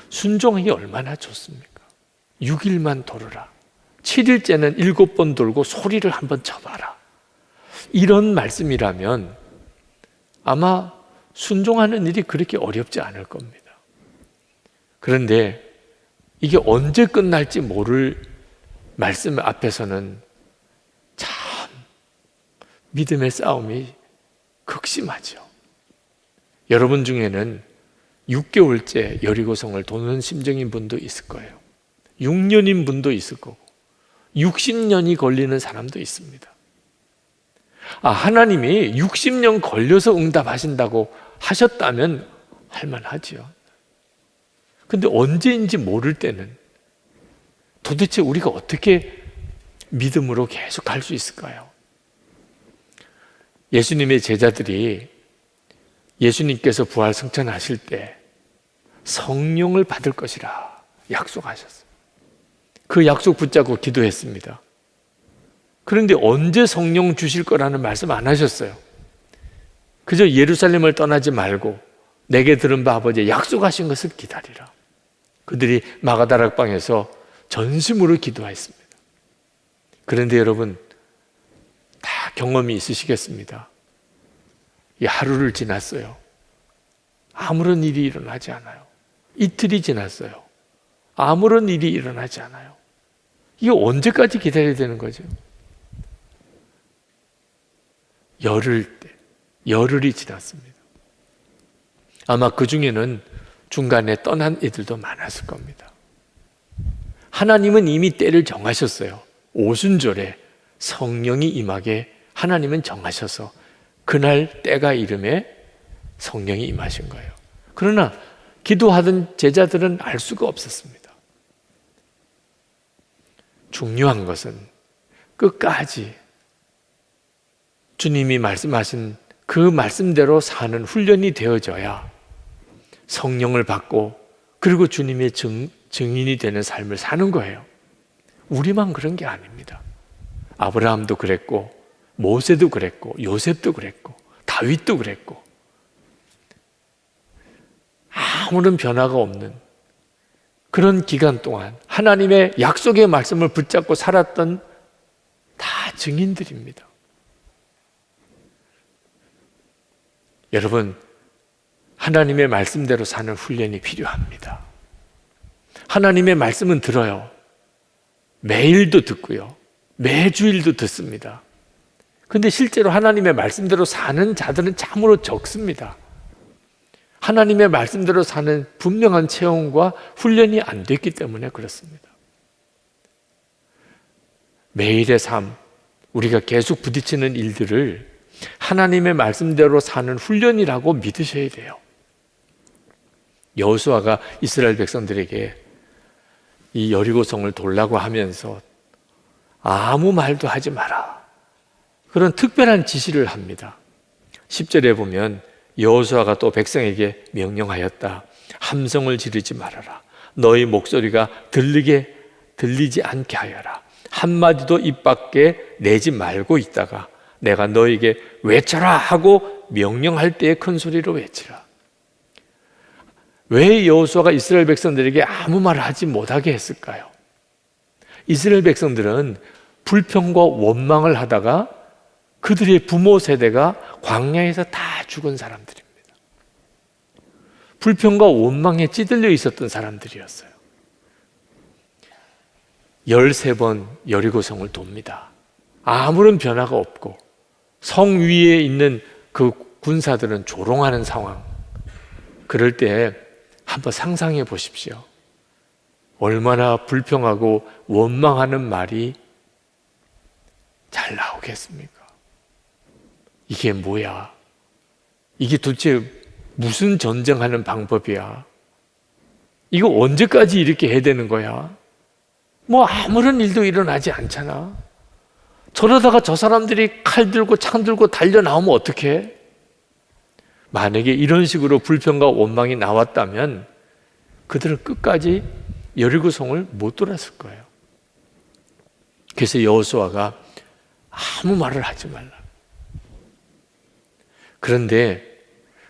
순종하기 얼마나 좋습니까? 6일만 돌으라. 7일째는 7번 돌고 소리를 한번 쳐봐라. 이런 말씀이라면 아마 순종하는 일이 그렇게 어렵지 않을 겁니다. 그런데 이게 언제 끝날지 모를 말씀 앞에서는 참 믿음의 싸움이 극심하죠. 여러분 중에는 6개월째 여리고성을 도는 심정인 분도 있을 거예요. 6년인 분도 있을 거고 60년이 걸리는 사람도 있습니다. 하나님이 60년 걸려서 응답하신다고 하셨다면 할만하지요. 근데 언제인지 모를 때는 도대체 우리가 어떻게 믿음으로 계속 갈 수 있을까요? 예수님의 제자들이 예수님께서 부활 승천하실 때 성령을 받을 것이라 약속하셨어요. 그 약속 붙잡고 기도했습니다. 그런데 언제 성령 주실 거라는 말씀 안 하셨어요. 그저 예루살렘을 떠나지 말고 내게 들은 바 아버지 약속하신 것을 기다리라. 그들이 마가다락방에서 전심으로 기도했습니다. 그런데 여러분 다 경험이 있으시겠습니다. 이 하루를 지났어요. 아무런 일이 일어나지 않아요. 이틀이 지났어요. 아무런 일이 일어나지 않아요. 이게 언제까지 기다려야 되는 거죠? 열흘이 지났습니다. 아마 그 중에는 중간에 떠난 이들도 많았을 겁니다. 하나님은 이미 때를 정하셨어요. 오순절에 성령이 임하게 하나님은 정하셔서 그날 때가 이름에 성령이 임하신 거예요. 그러나 기도하던 제자들은 알 수가 없었습니다. 중요한 것은 끝까지 주님이 말씀하신 그 말씀대로 사는 훈련이 되어져야 성령을 받고 그리고 주님의 증인이 되는 삶을 사는 거예요. 우리만 그런 게 아닙니다. 아브라함도 그랬고 모세도 그랬고 요셉도 그랬고 다윗도 그랬고 아무런 변화가 없는 그런 기간 동안 하나님의 약속의 말씀을 붙잡고 살았던 다 증인들입니다. 여러분, 하나님의 말씀대로 사는 훈련이 필요합니다. 하나님의 말씀은 들어요. 매일도 듣고요. 매주일도 듣습니다. 근데 실제로 하나님의 말씀대로 사는 자들은 참으로 적습니다. 하나님의 말씀대로 사는 분명한 체험과 훈련이 안 됐기 때문에 그렇습니다. 매일의 삶, 우리가 계속 부딪히는 일들을 하나님의 말씀대로 사는 훈련이라고 믿으셔야 돼요. 여호수아가 이스라엘 백성들에게 이 여리고성을 돌라고 하면서 아무 말도 하지 마라, 그런 특별한 지시를 합니다. 10절에 보면 여호수아가 또 백성에게 명령하였다. 함성을 지르지 말아라. 너희 목소리가 들리지 않게 하여라. 한마디도 입 밖에 내지 말고 있다가 내가 너에게 외쳐라 하고 명령할 때에 큰 소리로 외치라. 왜 여호수아가 이스라엘 백성들에게 아무 말을 하지 못하게 했을까요? 이스라엘 백성들은 불평과 원망을 하다가 그들의 부모 세대가 광야에서 다 죽은 사람들입니다. 불평과 원망에 찌들려 있었던 사람들이었어요. 13번 여리고성을 돕니다. 아무런 변화가 없고 성 위에 있는 그 군사들은 조롱하는 상황. 그럴 때 한번 상상해 보십시오. 얼마나 불평하고 원망하는 말이 잘 나오겠습니까? 이게 뭐야? 이게 도대체 무슨 전쟁하는 방법이야? 이거 언제까지 이렇게 해야 되는 거야? 뭐 아무런 일도 일어나지 않잖아. 저러다가 저 사람들이 칼 들고 창 들고 달려 나오면 어떡해? 만약에 이런 식으로 불평과 원망이 나왔다면 그들은 끝까지 여리고성을 못 돌았을 거예요. 그래서 여호수아가 아무 말을 하지 말라. 그런데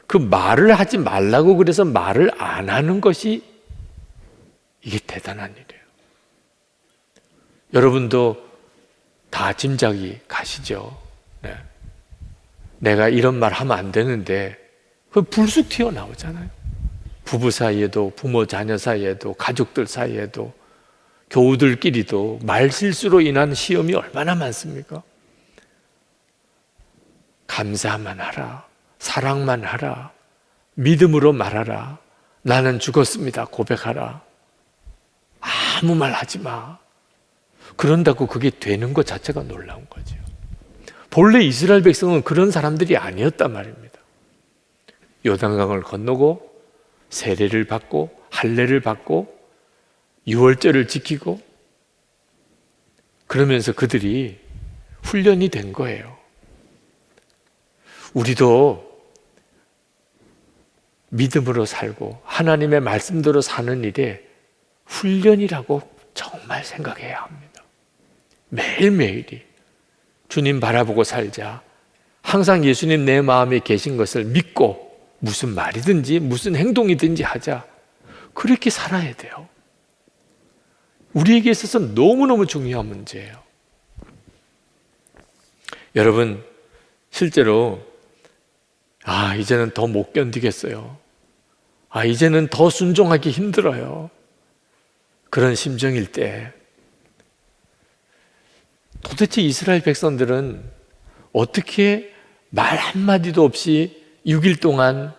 그 말을 하지 말라고 그래서 말을 안 하는 것이 이게 대단한 일이에요. 여러분도 다 짐작이 가시죠? 네. 내가 이런 말 하면 안 되는데 그 불쑥 튀어나오잖아요. 부부 사이에도, 부모 자녀 사이에도, 가족들 사이에도, 교우들끼리도 말실수로 인한 시험이 얼마나 많습니까? 감사만 하라, 사랑만 하라, 믿음으로 말하라, 나는 죽었습니다 고백하라. 아무 말 하지 마. 그런다고 그게 되는 것 자체가 놀라운 거죠. 본래 이스라엘 백성은 그런 사람들이 아니었단 말입니다. 요단강을 건너고 세례를 받고 할례를 받고 유월절을 지키고 그러면서 그들이 훈련이 된 거예요. 우리도 믿음으로 살고 하나님의 말씀대로 사는 일에 훈련이라고 정말 생각해야 합니다. 매일매일이 주님 바라보고 살자. 항상 예수님 내 마음에 계신 것을 믿고 무슨 말이든지 무슨 행동이든지 하자. 그렇게 살아야 돼요. 우리에게 있어서 너무너무 중요한 문제예요. 여러분, 실제로 이제는 더 못 견디겠어요. 이제는 더 순종하기 힘들어요. 그런 심정일 때 도대체 이스라엘 백성들은 어떻게 말 한마디도 없이 6일 동안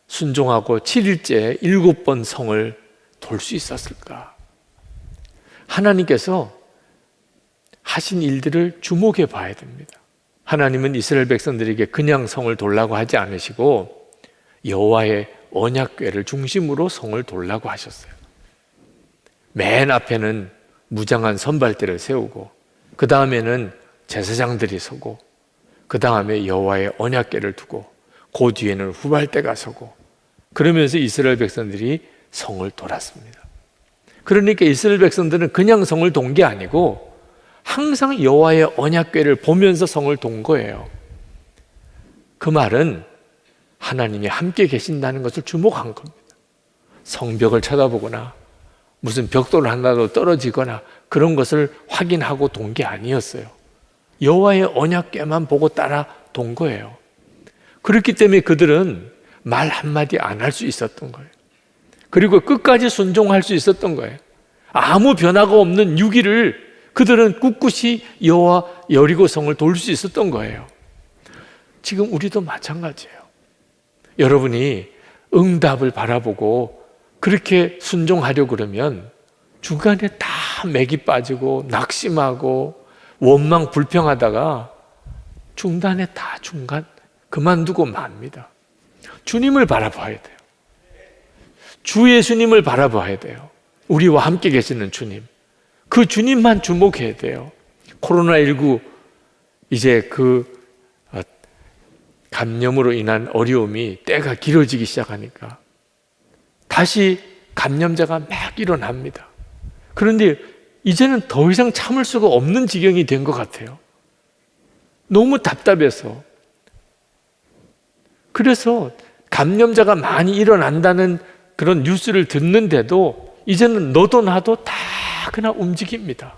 순종하고 7일째 7번 성을 돌 수 있었을까? 하나님께서 하신 일들을 주목해 봐야 됩니다. 하나님은 이스라엘 백성들에게 그냥 성을 돌라고 하지 않으시고 여호와의 언약궤를 중심으로 성을 돌라고 하셨어요. 맨 앞에는 무장한 선발대를 세우고 그 다음에는 제사장들이 서고 그 다음에 여호와의 언약궤를 두고 그 뒤에는 후발대가 서고 그러면서 이스라엘 백성들이 성을 돌았습니다. 그러니까 이스라엘 백성들은 그냥 성을 돈 게 아니고 항상 여호와의 언약궤를 보면서 성을 돈 거예요. 그 말은 하나님이 함께 계신다는 것을 주목한 겁니다. 성벽을 쳐다보거나 무슨 벽돌 하나도 떨어지거나 그런 것을 확인하고 돈 게 아니었어요. 여호와의 언약궤만 보고 따라 돈 거예요. 그렇기 때문에 그들은 말 한마디 안 할 수 있었던 거예요. 그리고 끝까지 순종할 수 있었던 거예요. 아무 변화가 없는 6일을 그들은 꿋꿋이 여호와 여리고성을 돌 수 있었던 거예요. 지금 우리도 마찬가지예요. 여러분이 응답을 바라보고 그렇게 순종하려고 그러면 중간에 다 맥이 빠지고 낙심하고 원망 불평하다가 중간에 다 그만두고 맙니다. 주님을 바라봐야 돼요. 주 예수님을 바라봐야 돼요. 우리와 함께 계시는 주님. 그 주님만 주목해야 돼요. 코로나19 이제 그 감염으로 인한 어려움이 때가 길어지기 시작하니까 다시 감염자가 막 일어납니다. 그런데 이제는 더 이상 참을 수가 없는 지경이 된 것 같아요. 너무 답답해서. 그래서 감염자가 많이 일어난다는 그런 뉴스를 듣는데도 이제는 너도 나도 다 그냥 움직입니다.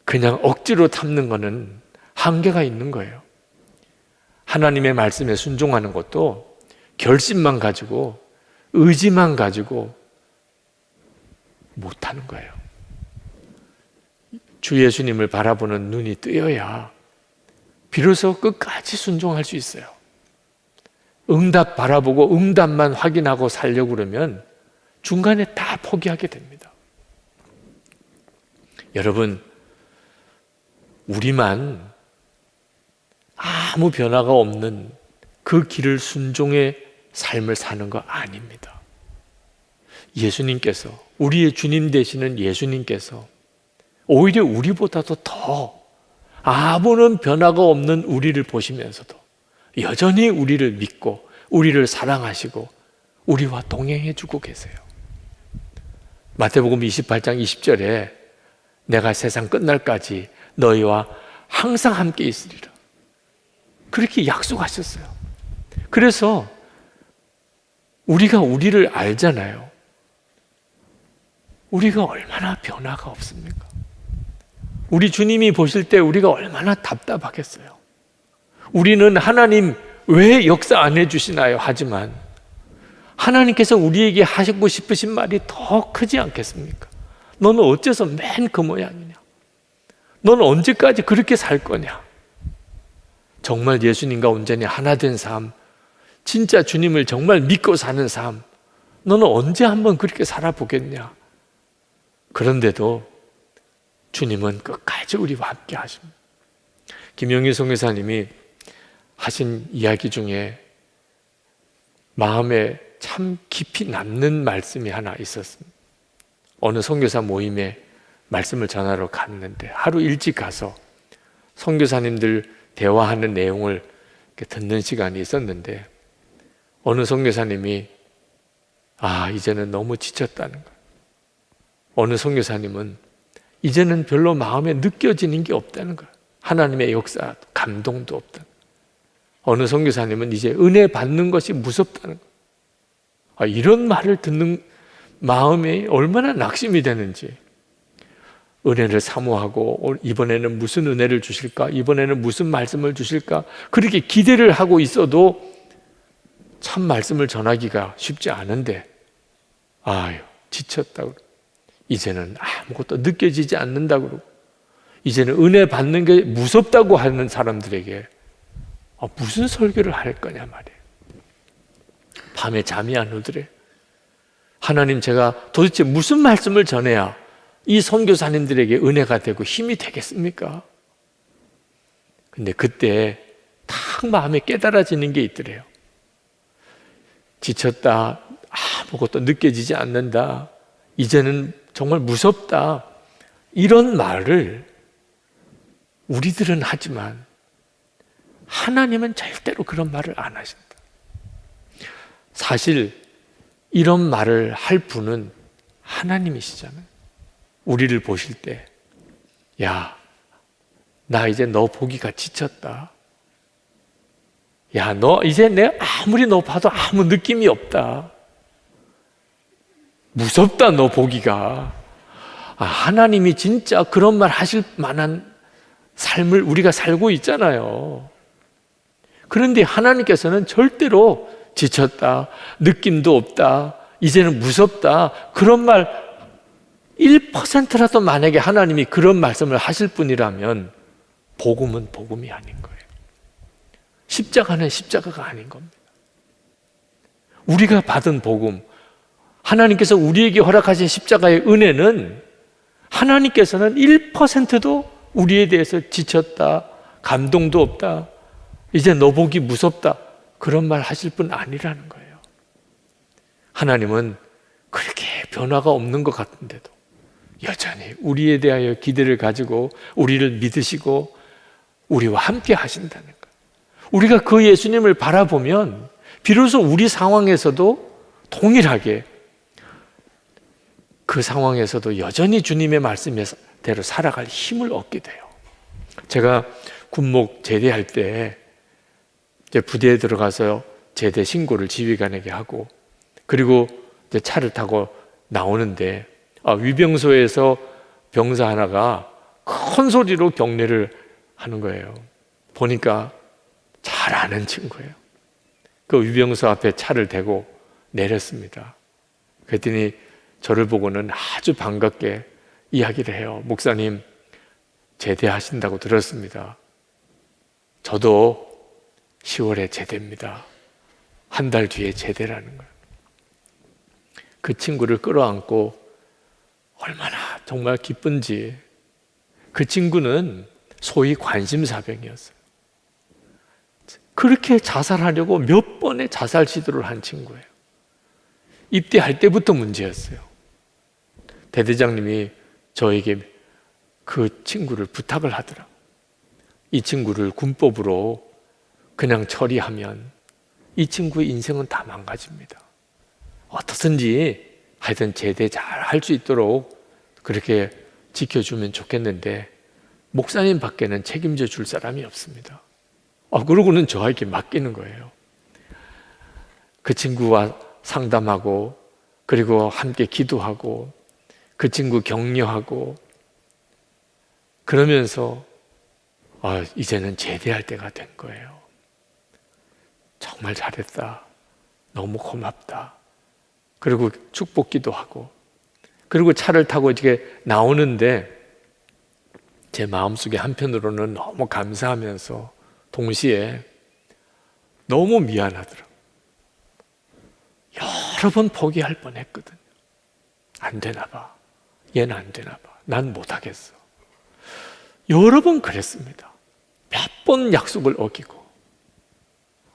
그냥 억지로 참는 거는 한계가 있는 거예요. 하나님의 말씀에 순종하는 것도 결심만 가지고 의지만 가지고 못하는 거예요. 주 예수님을 바라보는 눈이 뜨여야 비로소 끝까지 순종할 수 있어요. 응답 바라보고 응답만 확인하고 살려고 그러면 중간에 다 포기하게 됩니다. 여러분, 우리만 아무 변화가 없는 그 길을 순종의 삶을 사는 거 아닙니다. 예수님께서, 우리의 주님 되시는 예수님께서 오히려 우리보다도 더 아무런 변화가 없는 우리를 보시면서도 여전히 우리를 믿고 우리를 사랑하시고 우리와 동행해 주고 계세요. 마태복음 28장 20절에 내가 세상 끝날까지 너희와 항상 함께 있으리라. 그렇게 약속하셨어요. 그래서 우리가 우리를 알잖아요. 우리가 얼마나 변화가 없습니까? 우리 주님이 보실 때 우리가 얼마나 답답하겠어요. 우리는 하나님 왜 역사 안 해주시나요? 하지만 하나님께서 우리에게 하시고 싶으신 말이 더 크지 않겠습니까? 너는 어째서 맨 그 모양이냐? 너는 언제까지 그렇게 살 거냐? 정말 예수님과 온전히 하나 된 삶, 진짜 주님을 정말 믿고 사는 삶, 너는 언제 한번 그렇게 살아보겠냐? 그런데도 주님은 끝까지 우리와 함께 하십니다. 김영희 선교사님이 하신 이야기 중에 마음에 참 깊이 남는 말씀이 하나 있었습니다. 어느 선교사 모임에 말씀을 전하러 갔는데 하루 일찍 가서 선교사님들 대화하는 내용을 듣는 시간이 있었는데 어느 선교사님이 이제는 너무 지쳤다는 거예요. 어느 선교사님은 이제는 별로 마음에 느껴지는 게 없다는 거예요. 하나님의 역사, 감동도 없다. 어느 선교사님은 이제 은혜 받는 것이 무섭다는 거예요. 이런 말을 듣는 마음이 얼마나 낙심이 되는지. 은혜를 사모하고 이번에는 무슨 은혜를 주실까? 이번에는 무슨 말씀을 주실까? 그렇게 기대를 하고 있어도 참 말씀을 전하기가 쉽지 않은데 지쳤다고 이제는 아무것도 느껴지지 않는다고 그러고 이제는 은혜 받는 게 무섭다고 하는 사람들에게 무슨 설교를 할 거냐 말이에요. 밤에 잠이 안 오더래. 하나님, 제가 도대체 무슨 말씀을 전해야 이 선교사님들에게 은혜가 되고 힘이 되겠습니까? 근데 그때 딱 마음에 깨달아지는 게 있더래요. 지쳤다, 아무것도 느껴지지 않는다, 이제는 정말 무섭다, 이런 말을 우리들은 하지만 하나님은 절대로 그런 말을 안 하신다. 사실 이런 말을 할 분은 하나님이시잖아요. 우리를 보실 때, 야, 나 이제 너 보기가 지쳤다. 야, 너 이제 내가 아무리 너 봐도 아무 느낌이 없다. 무섭다, 너 보기가. 하나님이 진짜 그런 말 하실 만한 삶을 우리가 살고 있잖아요. 그런데 하나님께서는 절대로 지쳤다, 느낌도 없다, 이제는 무섭다, 그런 말 1%라도 만약에 하나님이 그런 말씀을 하실 분이라면 복음은 복음이 아닌 거예요. 십자가는 십자가가 아닌 겁니다. 우리가 받은 복음, 하나님께서 우리에게 허락하신 십자가의 은혜는 하나님께서는 1%도 우리에 대해서 지쳤다, 감동도 없다, 이제 너 보기 무섭다, 그런 말 하실 분 아니라는 거예요. 하나님은 그렇게 변화가 없는 것 같은데도 여전히 우리에 대하여 기대를 가지고 우리를 믿으시고 우리와 함께 하신다는 거예요. 우리가 그 예수님을 바라보면 비로소 우리 상황에서도 동일하게 그 상황에서도 여전히 주님의 말씀대로 살아갈 힘을 얻게 돼요. 제가 군목 제대할 때 이제 부대에 들어가서 제대 신고를 지휘관에게 하고, 그리고 이제 차를 타고 나오는데 위병소에서 병사 하나가 큰 소리로 경례를 하는 거예요. 보니까 잘 아는 친구예요. 그 위병소 앞에 차를 대고 내렸습니다. 그랬더니 저를 보고는 아주 반갑게 이야기를 해요. 목사님, 제대하신다고 들었습니다. 저도 10월에 제대입니다. 한 달 뒤에 제대라는 거예요. 그 친구를 끌어안고 얼마나 정말 기쁜지. 그 친구는 소위 관심사병이었어요. 그렇게 자살하려고 몇 번의 자살 시도를 한 친구예요. 입대할 때부터 문제였어요. 대대장님이 저에게 그 친구를 부탁을 하더라고요. 이 친구를 군법으로 그냥 처리하면 이 친구의 인생은 다 망가집니다. 어떻든지 하여튼 제대 잘 할 수 있도록 그렇게 지켜주면 좋겠는데 목사님 밖에는 책임져 줄 사람이 없습니다. 그러고는 저에게 맡기는 거예요. 그 친구와 상담하고, 그리고 함께 기도하고, 그 친구 격려하고, 그러면서 이제는 제대할 때가 된 거예요. 정말 잘했다, 너무 고맙다, 그리고 축복기도 하고, 그리고 차를 타고 이렇게 나오는데 제 마음속에 한편으로는 너무 감사하면서 동시에 너무 미안하더라고요. 여러 번 포기할 뻔했거든요. 안 되나 봐, 얘는 안 되나 봐, 난 못하겠어. 여러 번 그랬습니다. 몇 번 약속을 어기고.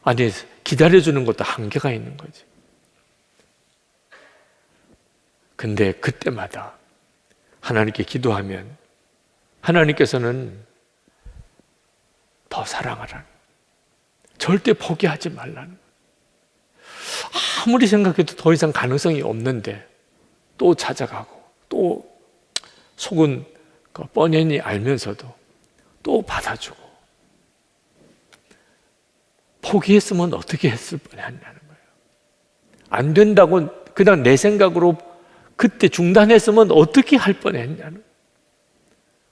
아니, 기다려주는 것도 한계가 있는 거지. 근데 그때마다 하나님께 기도하면 하나님께서는 더 사랑하라는, 절대 포기하지 말라는, 아무리 생각해도 더 이상 가능성이 없는데 또 찾아가고, 또 속은 뻔히 알면서도 또 받아주고. 포기했으면 어떻게 했을 뻔했냐는 거예요. 안 된다고 그냥 내 생각으로 그때 중단했으면 어떻게 할 뻔했냐는.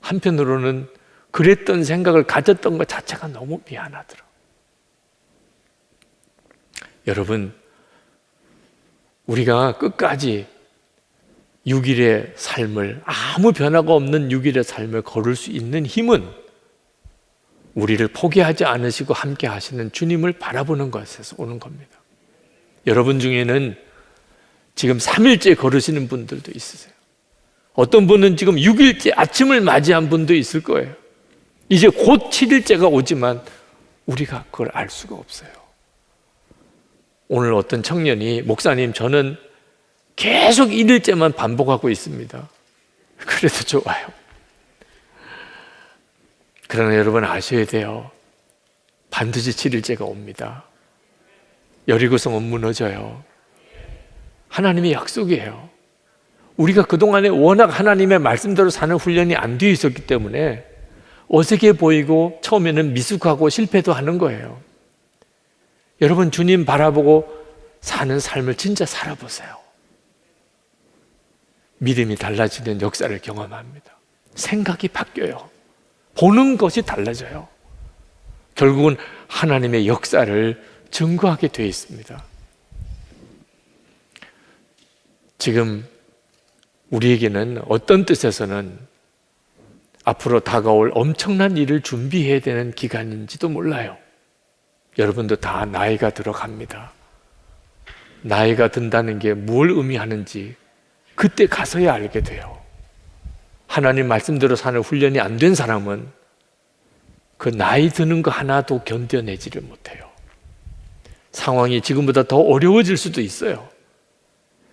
한편으로는 그랬던 생각을 가졌던 것 자체가 너무 미안하더라. 여러분, 우리가 끝까지 6일의 삶을, 아무 변화가 없는 6일의 삶을 걸을 수 있는 힘은 우리를 포기하지 않으시고 함께 하시는 주님을 바라보는 것에서 오는 겁니다. 여러분 중에는 지금 3일째 걸으시는 분들도 있으세요. 어떤 분은 지금 6일째 아침을 맞이한 분도 있을 거예요. 이제 곧 7일째가 오지만 우리가 그걸 알 수가 없어요. 오늘 어떤 청년이, 목사님, 저는 계속 1일째만 반복하고 있습니다. 그래도 좋아요. 그러나 여러분 아셔야 돼요. 반드시 7일째가 옵니다. 여리고성은 무너져요. 하나님의 약속이에요. 우리가 그동안에 워낙 하나님의 말씀대로 사는 훈련이 안 되어 있었기 때문에 어색해 보이고 처음에는 미숙하고 실패도 하는 거예요. 여러분 주님 바라보고 사는 삶을 진짜 살아보세요. 믿음이 달라지는 역사를 경험합니다. 생각이 바뀌어요. 보는 것이 달라져요. 결국은 하나님의 역사를 증거하게 되어 있습니다. 지금 우리에게는 어떤 뜻에서는 앞으로 다가올 엄청난 일을 준비해야 되는 기간인지도 몰라요. 여러분도 다 나이가 들어갑니다. 나이가 든다는 게 뭘 의미하는지 그때 가서야 알게 돼요. 하나님 말씀대로 사는 훈련이 안 된 사람은 그 나이 드는 거 하나도 견뎌내지를 못해요. 상황이 지금보다 더 어려워질 수도 있어요.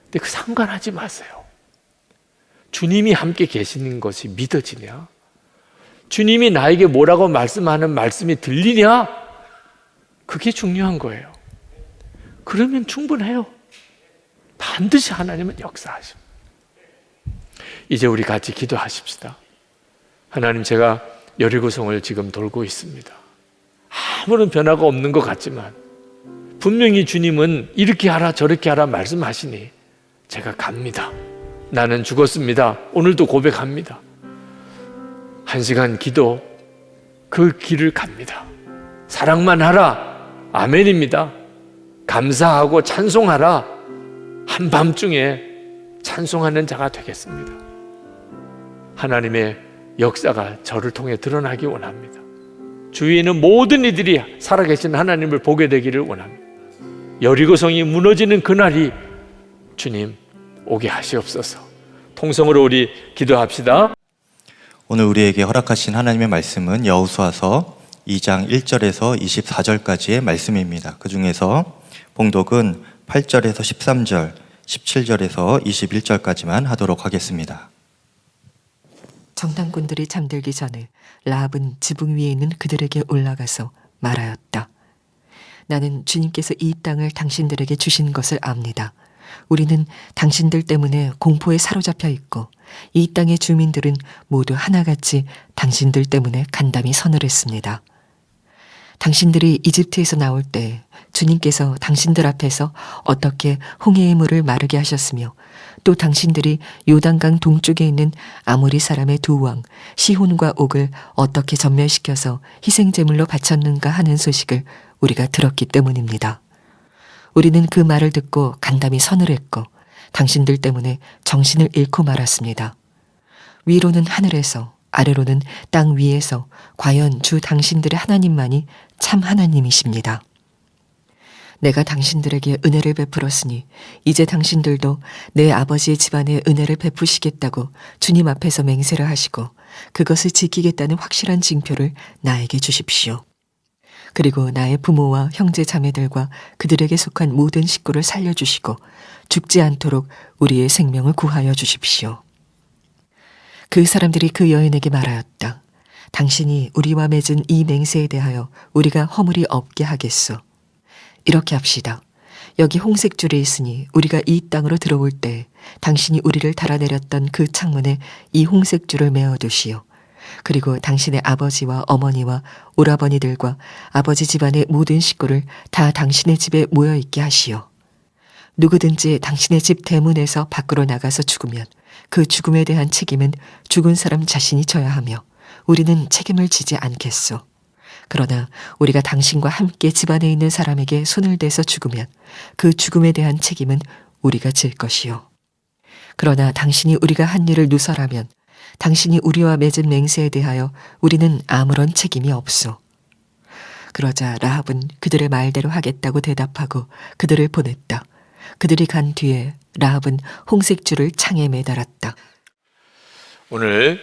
근데 그 상관하지 마세요. 주님이 함께 계시는 것이 믿어지냐? 주님이 나에게 뭐라고 말씀하는 말씀이 들리냐? 그게 중요한 거예요. 그러면 충분해요. 반드시 하나님은 역사하십니다. 이제 우리 같이 기도하십시다. 하나님, 제가 여리고성을 지금 돌고 있습니다. 아무런 변화가 없는 것 같지만 분명히 주님은 이렇게 하라 저렇게 하라 말씀하시니 제가 갑니다. 나는 죽었습니다. 오늘도 고백합니다. 1시간 기도, 그 길을 갑니다. 사랑만 하라. 아멘입니다. 감사하고 찬송하라. 한밤중에 찬송하는 자가 되겠습니다. 하나님의 역사가 저를 통해 드러나기 원합니다. 주위에는 모든 이들이 살아계신 하나님을 보게 되기를 원합니다. 여리고성이 무너지는 그날이 주님 오게 하시옵소서. 통성으로 우리 기도합시다. 오늘 우리에게 허락하신 하나님의 말씀은 여호수아서 2장 1절에서 24절까지의 말씀입니다. 그 중에서 봉독은 8절에서 13절, 17절에서 21절까지만 하도록 하겠습니다. 정탐꾼들이 잠들기 전에 라합은 지붕 위에 있는 그들에게 올라가서 말하였다. 나는 주님께서 이 땅을 당신들에게 주신 것을 압니다. 우리는 당신들 때문에 공포에 사로잡혀 있고 이 땅의 주민들은 모두 하나같이 당신들 때문에 간담이 서늘했습니다. 당신들이 이집트에서 나올 때 주님께서 당신들 앞에서 어떻게 홍해의 물을 마르게 하셨으며 또 당신들이 요단강 동쪽에 있는 아모리 사람의 두 왕 시혼과 옥을 어떻게 전멸시켜서 희생제물로 바쳤는가 하는 소식을 우리가 들었기 때문입니다. 우리는 그 말을 듣고 간담이 서늘했고 당신들 때문에 정신을 잃고 말았습니다. 위로는 하늘에서 아래로는 땅 위에서 과연 주 당신들의 하나님만이 참 하나님이십니다. 내가 당신들에게 은혜를 베풀었으니 이제 당신들도 내 아버지의 집안에 은혜를 베푸시겠다고 주님 앞에서 맹세를 하시고 그것을 지키겠다는 확실한 징표를 나에게 주십시오. 그리고 나의 부모와 형제 자매들과 그들에게 속한 모든 식구를 살려주시고 죽지 않도록 우리의 생명을 구하여 주십시오. 그 사람들이 그 여인에게 말하였다. 당신이 우리와 맺은 이 맹세에 대하여 우리가 허물이 없게 하겠소. 이렇게 합시다. 여기 홍색줄이 있으니 우리가 이 땅으로 들어올 때 당신이 우리를 달아내렸던 그 창문에 이 홍색줄을 메어두시오. 그리고 당신의 아버지와 어머니와 오라버니들과 아버지 집안의 모든 식구를 다 당신의 집에 모여있게 하시오. 누구든지 당신의 집 대문에서 밖으로 나가서 죽으면 그 죽음에 대한 책임은 죽은 사람 자신이 져야 하며 우리는 책임을 지지 않겠소. 그러나 우리가 당신과 함께 집안에 있는 사람에게 손을 대서 죽으면 그 죽음에 대한 책임은 우리가 질 것이요. 그러나 당신이 우리가 한 일을 누설하면 당신이 우리와 맺은 맹세에 대하여 우리는 아무런 책임이 없소. 그러자 라합은 그들의 말대로 하겠다고 대답하고 그들을 보냈다. 그들이 간 뒤에 라합은 홍색줄을 창에 매달았다. 오늘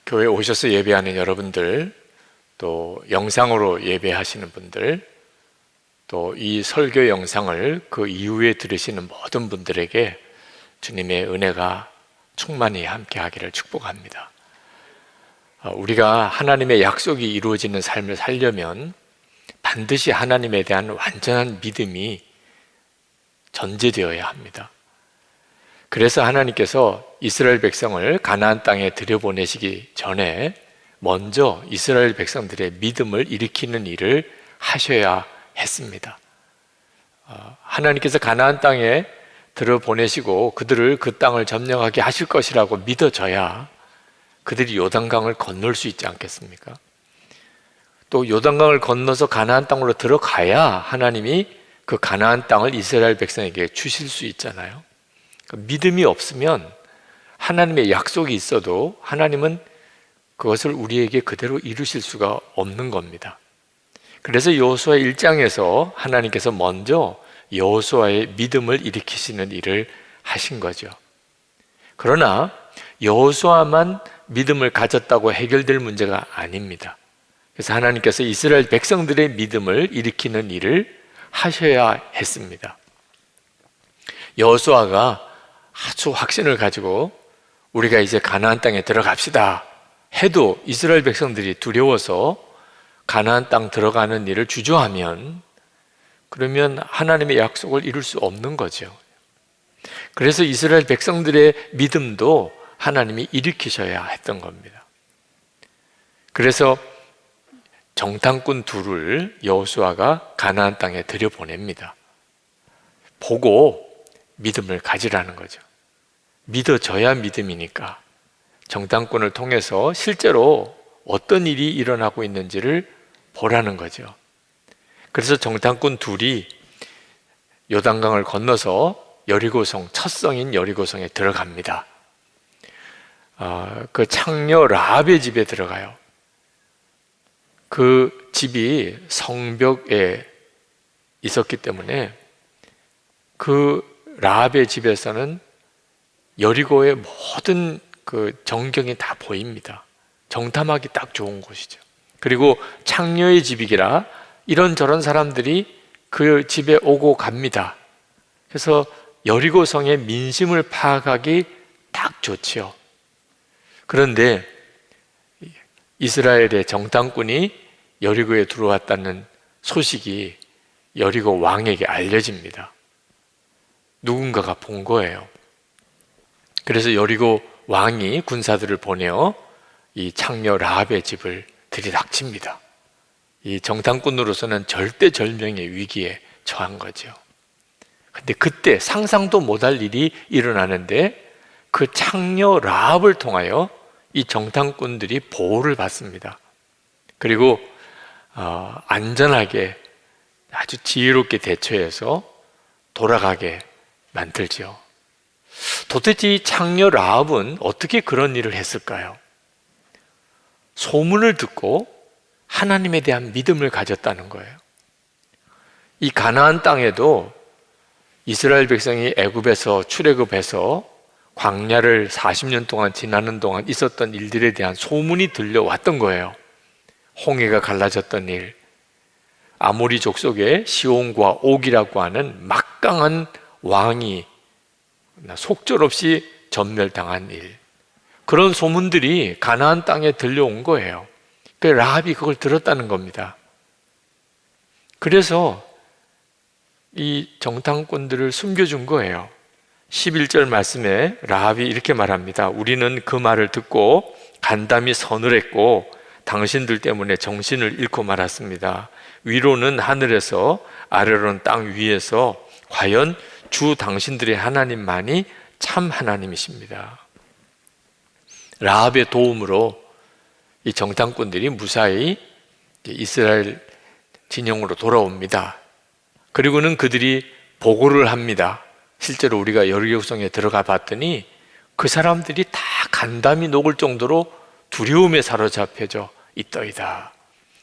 교회 오셔서 예배하는 여러분들, 또 영상으로 예배하시는 분들, 또 이 설교 영상을 그 이후에 들으시는 모든 분들에게 주님의 은혜가 충만히 함께하기를 축복합니다. 우리가 하나님의 약속이 이루어지는 삶을 살려면 반드시 하나님에 대한 완전한 믿음이 전제되어야 합니다. 그래서 하나님께서 이스라엘 백성을 가나안 땅에 들여보내시기 전에 먼저 이스라엘 백성들의 믿음을 일으키는 일을 하셔야 했습니다. 하나님께서 가나안 땅에 들어보내시고 그들을 그 땅을 점령하게 하실 것이라고 믿어져야 그들이 요단강을 건널 수 있지 않겠습니까? 또 요단강을 건너서 가나안 땅으로 들어가야 하나님이 그 가나안 땅을 이스라엘 백성에게 주실 수 있잖아요. 믿음이 없으면 하나님의 약속이 있어도 하나님은 그것을 우리에게 그대로 이루실 수가 없는 겁니다. 그래서 여호수아 1장에서 하나님께서 먼저 여호수아의 믿음을 일으키시는 일을 하신 거죠. 그러나 여호수아만 믿음을 가졌다고 해결될 문제가 아닙니다. 그래서 하나님께서 이스라엘 백성들의 믿음을 일으키는 일을 하셔야 했습니다. 여호수아가 아주 확신을 가지고 우리가 이제 가나안 땅에 들어갑시다 해도 이스라엘 백성들이 두려워서 가나안 땅 들어가는 일을 주저하면 그러면 하나님의 약속을 이룰 수 없는 거죠. 그래서 이스라엘 백성들의 믿음도 하나님이 일으키셔야 했던 겁니다. 그래서 정탐꾼 둘을 여호수아가 가나안 땅에 들여보냅니다. 보고 믿음을 가지라는 거죠. 믿어져야 믿음이니까 정탐꾼을 통해서 실제로 어떤 일이 일어나고 있는지를 보라는 거죠. 그래서 정탐꾼 둘이 요단강을 건너서 여리고성, 첫 성인 여리고성에 들어갑니다. 그 창녀 라합의 집에 들어가요. 그 집이 성벽에 있었기 때문에 그 라합의 집에서는 여리고의 모든 그 전경이 다 보입니다. 정탐하기 딱 좋은 곳이죠. 그리고 창녀의 집이기라 이런저런 사람들이 그 집에 오고 갑니다. 그래서 여리고성의 민심을 파악하기 딱 좋지요. 그런데 이스라엘의 정탐꾼이 여리고에 들어왔다는 소식이 여리고 왕에게 알려집니다. 누군가가 본 거예요. 그래서 여리고 왕이 군사들을 보내어 이 창녀 라합의 집을 들이닥칩니다. 이 정탐꾼으로서는 절대절명의 위기에 처한 거죠. 근데 그때 상상도 못할 일이 일어나는데 그 창녀 라합을 통하여 이 정탐꾼들이 보호를 받습니다. 그리고 안전하게 아주 지혜롭게 대처해서 돌아가게 만들죠. 도대체 이 창녀 라합은 어떻게 그런 일을 했을까요? 소문을 듣고 하나님에 대한 믿음을 가졌다는 거예요. 이 가나안 땅에도 이스라엘 백성이 애굽에서 출애굽해서 광야를 40년 동안 지나는 동안 있었던 일들에 대한 소문이 들려왔던 거예요. 홍해가 갈라졌던 일, 아모리족 속에 시온과 옥이라고 하는 막강한 왕이 속절없이 전멸당한 일, 그런 소문들이 가나안 땅에 들려온 거예요. 그래서 라합이 그걸 들었다는 겁니다. 그래서 이 정탐꾼들을 숨겨준 거예요. 11절 말씀에 라합이 이렇게 말합니다. 우리는 그 말을 듣고 간담이 서늘했고 당신들 때문에 정신을 잃고 말았습니다. 위로는 하늘에서 아래로는 땅 위에서 과연 주 당신들의 하나님만이 참 하나님이십니다. 라합의 도움으로 이 정탐꾼들이 무사히 이스라엘 진영으로 돌아옵니다. 그리고는 그들이 보고를 합니다. 실제로 우리가 여리고성에 들어가 봤더니 그 사람들이 다 간담이 녹을 정도로 두려움에 사로잡혀져 있더이다.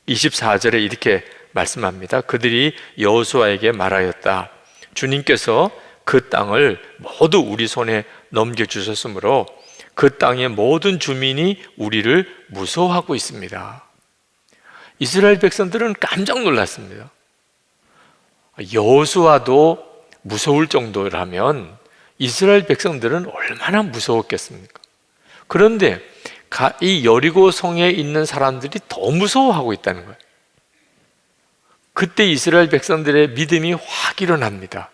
24절에 이렇게 말씀합니다. 그들이 여호수아에게 말하였다. 주님께서 그 땅을 모두 우리 손에 넘겨주셨으므로 그 땅의 모든 주민이 우리를 무서워하고 있습니다. 이스라엘 백성들은 깜짝 놀랐습니다. 여호수아도 무서울 정도라면 이스라엘 백성들은 얼마나 무서웠겠습니까? 그런데 이 여리고 성에 있는 사람들이 더 무서워하고 있다는 거예요. 그때 이스라엘 백성들의 믿음이 확 일어납니다.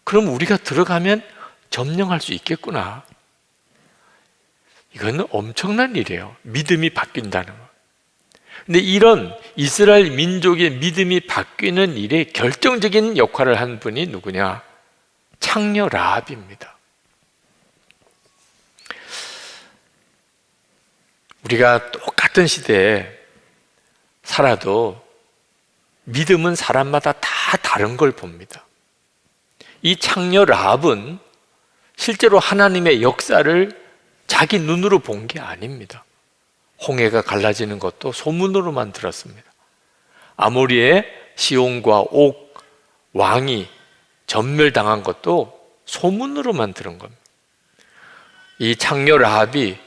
그럼 우리가 들어가면 점령할 수 있겠구나. 이건 엄청난 일이에요. 믿음이 바뀐다는 거. 근데 이런 이스라엘 민족의 믿음이 바뀌는 일에 결정적인 역할을 한 분이 누구냐? 창녀 라합입니다. 우리가 똑같은 시대에 살아도 믿음은 사람마다 다 다른 걸 봅니다. 이 창녀 라합은 실제로 하나님의 역사를 자기 눈으로 본 게 아닙니다. 홍해가 갈라지는 것도 소문으로만 들었습니다. 아모리의 시온과 옥 왕이 전멸당한 것도 소문으로만 들은 겁니다. 이 창녀 라합이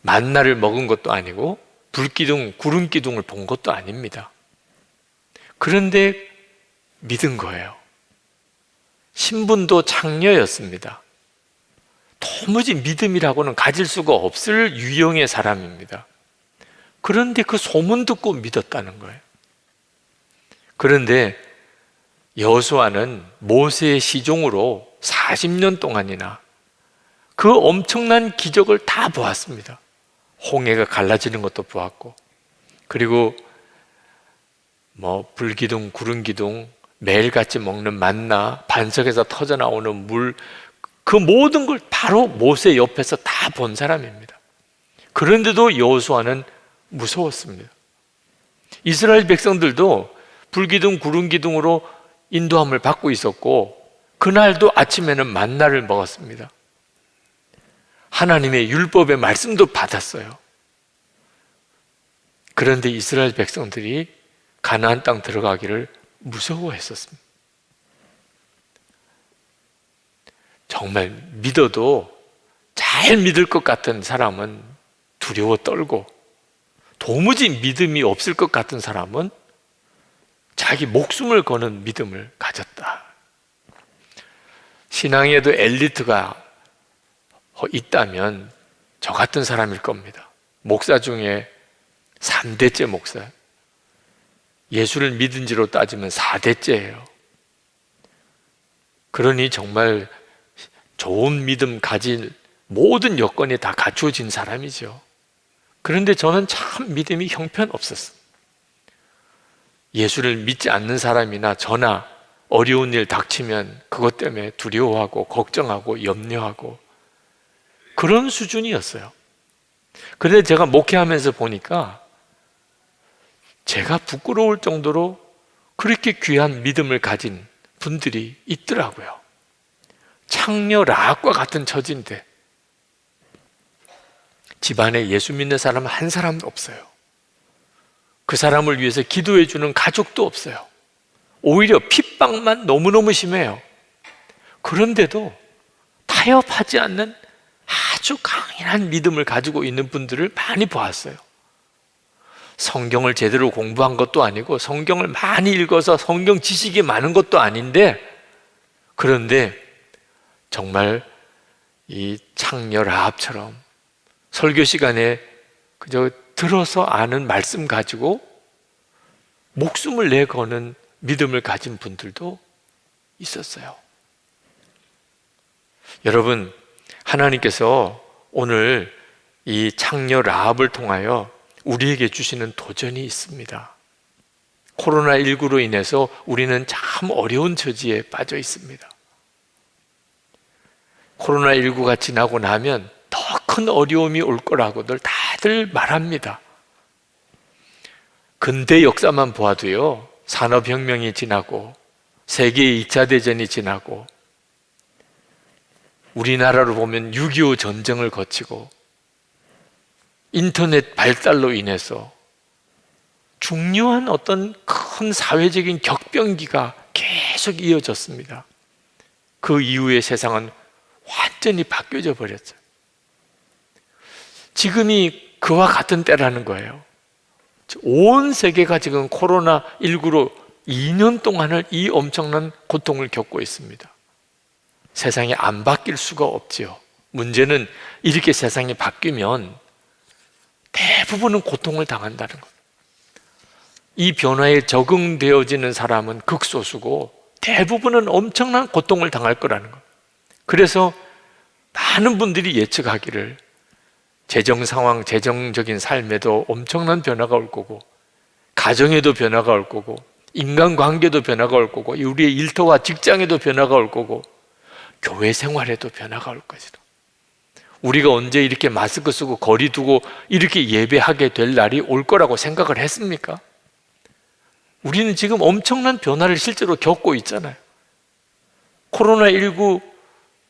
만나를 먹은 것도 아니고 불기둥, 구름기둥을 본 것도 아닙니다. 그런데 믿은 거예요. 신분도 창녀였습니다. 도무지 믿음이라고는 가질 수가 없을 유형의 사람입니다. 그런데 그 소문 듣고 믿었다는 거예요. 그런데 여호수아는 모세의 시종으로 40년 동안이나 그 엄청난 기적을 다 보았습니다. 홍해가 갈라지는 것도 보았고, 그리고 불기둥, 구름기둥, 매일같이 먹는 만나, 반석에서 터져 나오는 물, 그 모든 걸 바로 모세 옆에서 다 본 사람입니다. 그런데도 여호수아는 무서웠습니다. 이스라엘 백성들도 불기둥, 구름기둥으로 인도함을 받고 있었고, 그날도 아침에는 만나를 먹었습니다. 하나님의 율법의 말씀도 받았어요. 그런데 이스라엘 백성들이 가나안 땅 들어가기를 무서워했었습니다. 정말 믿어도 잘 믿을 것 같은 사람은 두려워 떨고, 도무지 믿음이 없을 것 같은 사람은 자기 목숨을 거는 믿음을 가졌다. 신앙에도 엘리트가 있다면 저 같은 사람일 겁니다. 목사 중에 3대째 목사, 예수를 믿은 지로 따지면 4대째예요. 그러니 정말 좋은 믿음 가진 모든 여건이 다 갖추어진 사람이죠. 그런데 저는 참 믿음이 형편없었어요. 예수를 믿지 않는 사람이나 저나 어려운 일 닥치면 그것 때문에 두려워하고 걱정하고 염려하고 그런 수준이었어요. 그런데 제가 목회하면서 보니까 제가 부끄러울 정도로 그렇게 귀한 믿음을 가진 분들이 있더라고요. 창녀 라합과 같은 처지인데 집안에 예수 믿는 사람은 한 사람도 없어요. 그 사람을 위해서 기도해 주는 가족도 없어요. 오히려 핍박만 너무너무 심해요. 그런데도 타협하지 않는 아주 강인한 믿음을 가지고 있는 분들을 많이 보았어요. 성경을 제대로 공부한 것도 아니고 성경을 많이 읽어서 성경 지식이 많은 것도 아닌데, 그런데 정말 이 창녀 라합처럼 설교 시간에 그저 들어서 아는 말씀 가지고 목숨을 내거는 믿음을 가진 분들도 있었어요. 여러분, 하나님께서 오늘 이 창녀 라합을 통하여 우리에게 주시는 도전이 있습니다. 코로나19로 인해서 우리는 참 어려운 처지에 빠져 있습니다. 코로나19가 지나고 나면 더 큰 어려움이 올 거라고들 다들 말합니다. 근대 역사만 보아도요, 산업혁명이 지나고 세계 2차 대전이 지나고 우리나라로 보면 6.25 전쟁을 거치고 인터넷 발달로 인해서 중요한 어떤 큰 사회적인 격변기가 계속 이어졌습니다. 그 이후에 세상은 완전히 바뀌어져 버렸어요. 지금이 그와 같은 때라는 거예요. 온 세계가 지금 코로나19로 2년 동안을 이 엄청난 고통을 겪고 있습니다. 세상이 안 바뀔 수가 없지요. 문제는 이렇게 세상이 바뀌면 대부분은 고통을 당한다는 것. 이 변화에 적응되어지는 사람은 극소수고 대부분은 엄청난 고통을 당할 거라는 것. 그래서 많은 분들이 예측하기를 재정 상황, 재정적인 삶에도 엄청난 변화가 올 거고 가정에도 변화가 올 거고, 인간관계도 변화가 올 거고, 우리의 일터와 직장에도 변화가 올 거고, 교회 생활에도 변화가 올 것이다. 우리가 언제 이렇게 마스크 쓰고 거리 두고 이렇게 예배하게 될 날이 올 거라고 생각을 했습니까? 우리는 지금 엄청난 변화를 실제로 겪고 있잖아요. 코로나19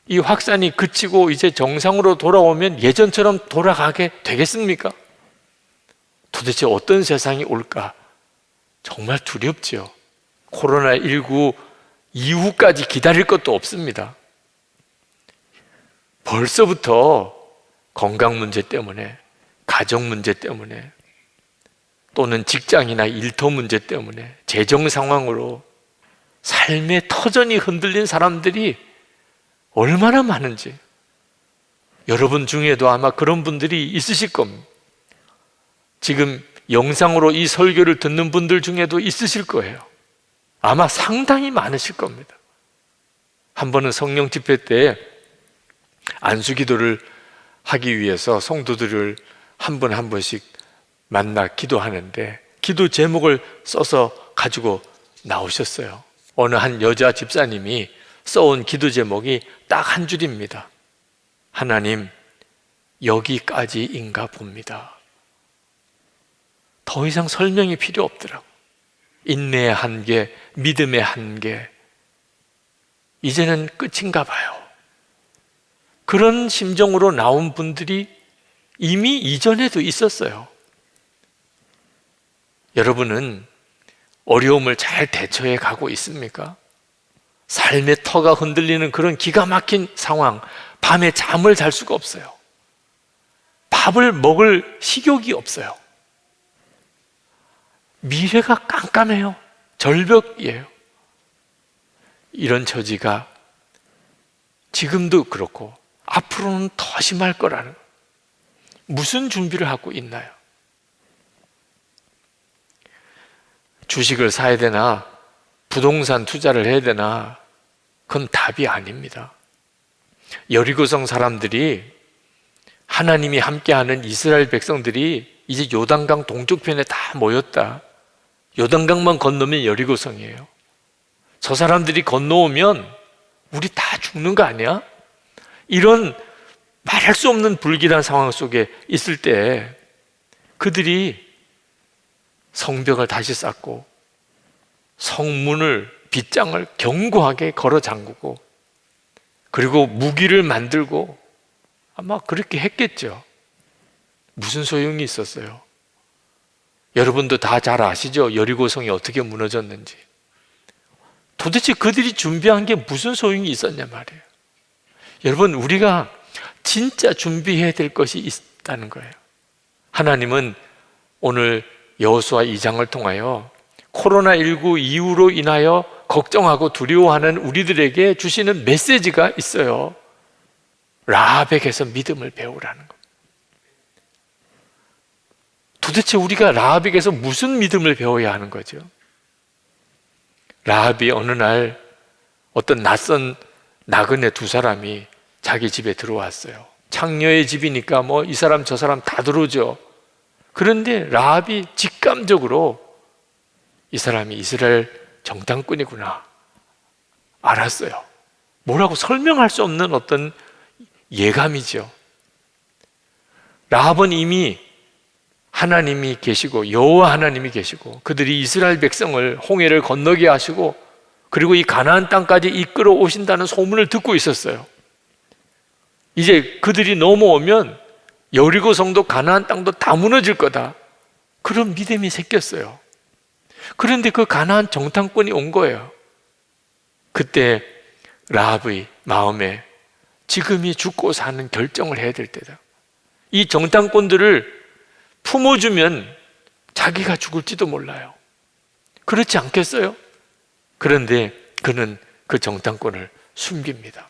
이 확산이 그치고 이제 정상으로 돌아오면 예전처럼 돌아가게 되겠습니까? 도대체 어떤 세상이 올까? 정말 두렵지요. 코로나19 이후까지 기다릴 것도 없습니다. 벌써부터 건강 문제 때문에, 가정 문제 때문에, 또는 직장이나 일터 문제 때문에, 재정 상황으로 삶의 터전이 흔들린 사람들이 얼마나 많은지, 여러분 중에도 아마 그런 분들이 있으실 겁니다. 지금 영상으로 이 설교를 듣는 분들 중에도 있으실 거예요. 아마 상당히 많으실 겁니다. 한 번은 성령 집회 때 안수기도를 하기 위해서 성도들을 한 분 한 분씩 만나 기도하는데 기도 제목을 써서 가지고 나오셨어요. 어느 한 여자 집사님이 써온 기도 제목이 딱 한 줄입니다. 하나님, 여기까지인가 봅니다. 더 이상 설명이 필요 없더라고. 인내의 한계, 믿음의 한계, 이제는 끝인가 봐요. 그런 심정으로 나온 분들이 이미 이전에도 있었어요. 여러분은 어려움을 잘 대처해 가고 있습니까? 삶의 터가 흔들리는 그런 기가 막힌 상황, 밤에 잠을 잘 수가 없어요. 밥을 먹을 식욕이 없어요. 미래가 깜깜해요. 절벽이에요. 이런 처지가 지금도 그렇고 앞으로는 더 심할 거라는, 무슨 준비를 하고 있나요? 주식을 사야 되나, 부동산 투자를 해야 되나, 그건 답이 아닙니다. 여리고성 사람들이, 하나님이 함께하는 이스라엘 백성들이 이제 요단강 동쪽편에 다 모였다. 요단강만 건너면 여리고성이에요. 저 사람들이 건너오면 우리 다 죽는 거 아니야? 이런 말할 수 없는 불길한 상황 속에 있을 때 그들이 성벽을 다시 쌓고 성문을, 빗장을 견고하게 걸어 잠그고 그리고 무기를 만들고 아마 그렇게 했겠죠. 무슨 소용이 있었어요? 여러분도 다 잘 아시죠? 여리고성이 어떻게 무너졌는지. 도대체 그들이 준비한 게 무슨 소용이 있었냐 말이에요. 여러분, 우리가 진짜 준비해야 될 것이 있다는 거예요. 하나님은 오늘 여호수아 2장을 통하여 코로나19 이후로 인하여 걱정하고 두려워하는 우리들에게 주시는 메시지가 있어요. 라합에게서 믿음을 배우라는 것. 도대체 우리가 라합에게서 무슨 믿음을 배워야 하는 거죠? 라합이 어느 날 어떤 낯선 나그네 두 사람이 자기 집에 들어왔어요. 창녀의 집이니까 뭐 이 사람 저 사람 다 들어오죠. 그런데 라합이 직감적으로 이 사람이 이스라엘 정탐꾼이구나 알았어요. 뭐라고 설명할 수 없는 어떤 예감이죠. 라합은 이미 하나님이 계시고 여호와 하나님이 계시고 그들이 이스라엘 백성을 홍해를 건너게 하시고 그리고 이 가나안 땅까지 이끌어 오신다는 소문을 듣고 있었어요. 이제 그들이 넘어오면 여리고 성도 가나안 땅도 다 무너질 거다. 그런 믿음이 생겼어요. 그런데 그 가나안 정탐꾼이 온 거예요. 그때 라합의 마음에 지금이 죽고 사는 결정을 해야 될 때다. 이 정탐꾼들을 품어주면 자기가 죽을지도 몰라요. 그렇지 않겠어요? 그런데 그는 그 정탐꾼을 숨깁니다.